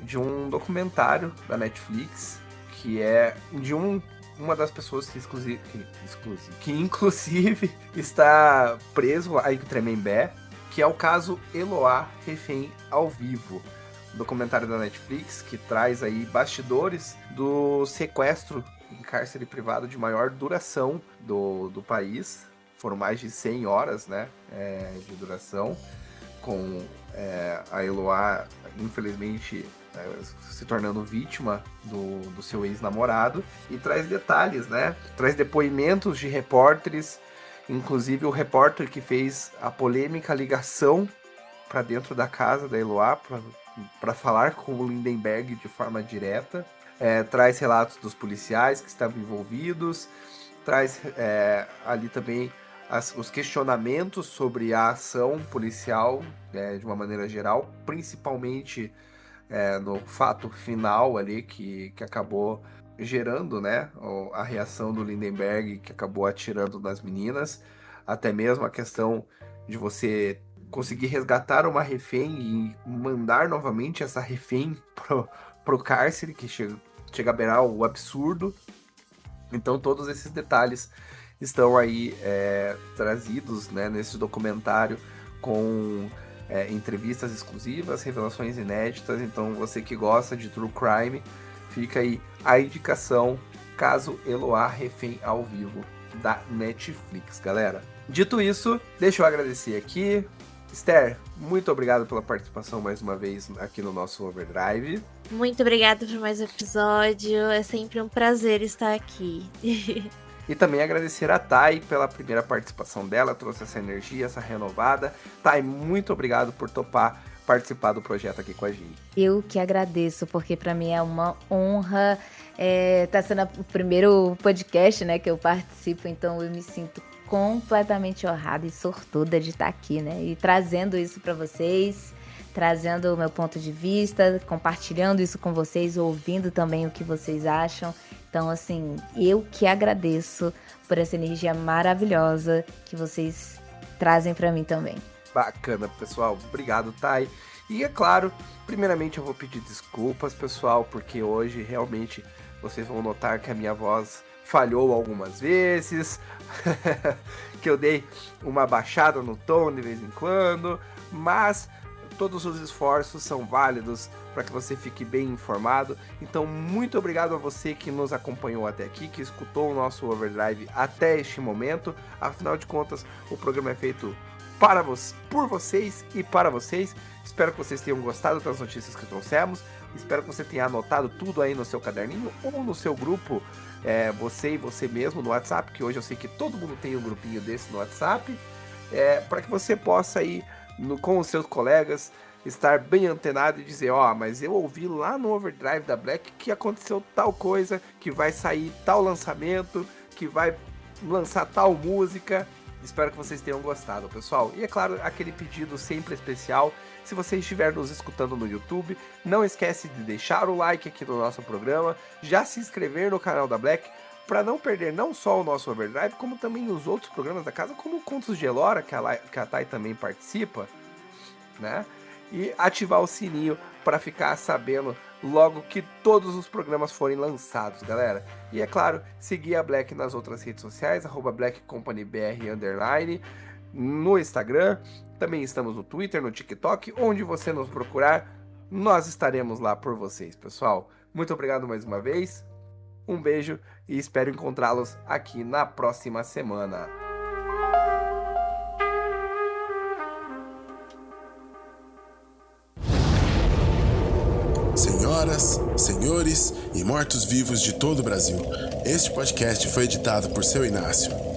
de um documentário da Netflix, que é de uma das pessoas que inclusive está preso aí em Tremembé, que é o caso Eloá Refém ao Vivo. Um documentário da Netflix que traz aí bastidores do sequestro em cárcere privado de maior duração do país. Foram mais de 100 horas, né, de duração, com a Eloá, infelizmente, se tornando vítima do seu ex-namorado, e traz detalhes, né? Traz depoimentos de repórteres, inclusive o repórter que fez a polêmica ligação para dentro da casa da Eloá para falar com o Lindenberg de forma direta. Traz relatos dos policiais que estavam envolvidos, traz ali também os questionamentos sobre a ação policial, de uma maneira geral, principalmente no fato final ali que acabou gerando, né, a reação do Lindenberg, que acabou atirando nas meninas, até mesmo a questão de você conseguir resgatar uma refém e mandar novamente essa refém pro cárcere, que chega a beirar o absurdo. Então todos esses detalhes estão aí trazidos, né, nesse documentário, com entrevistas exclusivas, revelações inéditas. Então você que gosta de True Crime, fica aí a indicação, caso Eloá Refém ao Vivo, da Netflix, galera. Dito isso, deixa eu agradecer aqui. Esther, muito obrigado pela participação mais uma vez aqui no nosso Overdrive. Muito obrigada por mais um episódio, é sempre um prazer estar aqui. E também agradecer a Thay pela primeira participação dela, trouxe essa energia, essa renovada. Thay, muito obrigado por topar participar do projeto aqui com a gente. Eu que agradeço, porque para mim é uma honra. Tá sendo o primeiro podcast, né, que eu participo, então eu me sinto completamente honrada e sortuda de estar aqui, né, e trazendo isso para vocês, trazendo o meu ponto de vista, compartilhando isso com vocês, ouvindo também o que vocês acham. Então, assim, eu que agradeço por essa energia maravilhosa que vocês trazem para mim também. Bacana, pessoal. Obrigado, Thay. E, é claro, primeiramente eu vou pedir desculpas, pessoal, porque hoje realmente vocês vão notar que a minha voz falhou algumas vezes, que eu dei uma baixada no tom de vez em quando, mas todos os esforços são válidos para que você fique bem informado. Então, muito obrigado a você que nos acompanhou até aqui, que escutou o nosso Overdrive até este momento. Afinal de contas, o programa é feito por vocês e para vocês. Espero que vocês tenham gostado das notícias que trouxemos. Espero que você tenha anotado tudo aí no seu caderninho ou no seu grupo, você e você mesmo no WhatsApp, que hoje eu sei que todo mundo tem um grupinho desse no WhatsApp, para que você possa ir com os seus colegas, estar bem antenado e dizer, mas eu ouvi lá no Overdrive da Black que aconteceu tal coisa, que vai sair tal lançamento, que vai lançar tal música. Espero que vocês tenham gostado, pessoal. E é claro, aquele pedido sempre especial, se você estiver nos escutando no YouTube, não esquece de deixar o like aqui no nosso programa, já se inscrever no canal da Black, para não perder não só o nosso Overdrive, como também os outros programas da casa, como o Contos de Elora, que a Thay também participa, né? E ativar o sininho para ficar sabendo logo que todos os programas forem lançados, galera. E é claro, seguir a Black nas outras redes sociais, @BlackCompanyBR_, no Instagram, também estamos no Twitter, no TikTok, onde você nos procurar, nós estaremos lá por vocês, pessoal. Muito obrigado mais uma vez. Um beijo e espero encontrá-los aqui na próxima semana. Senhoras, senhores e mortos-vivos de todo o Brasil, este podcast foi editado por Seu Inácio.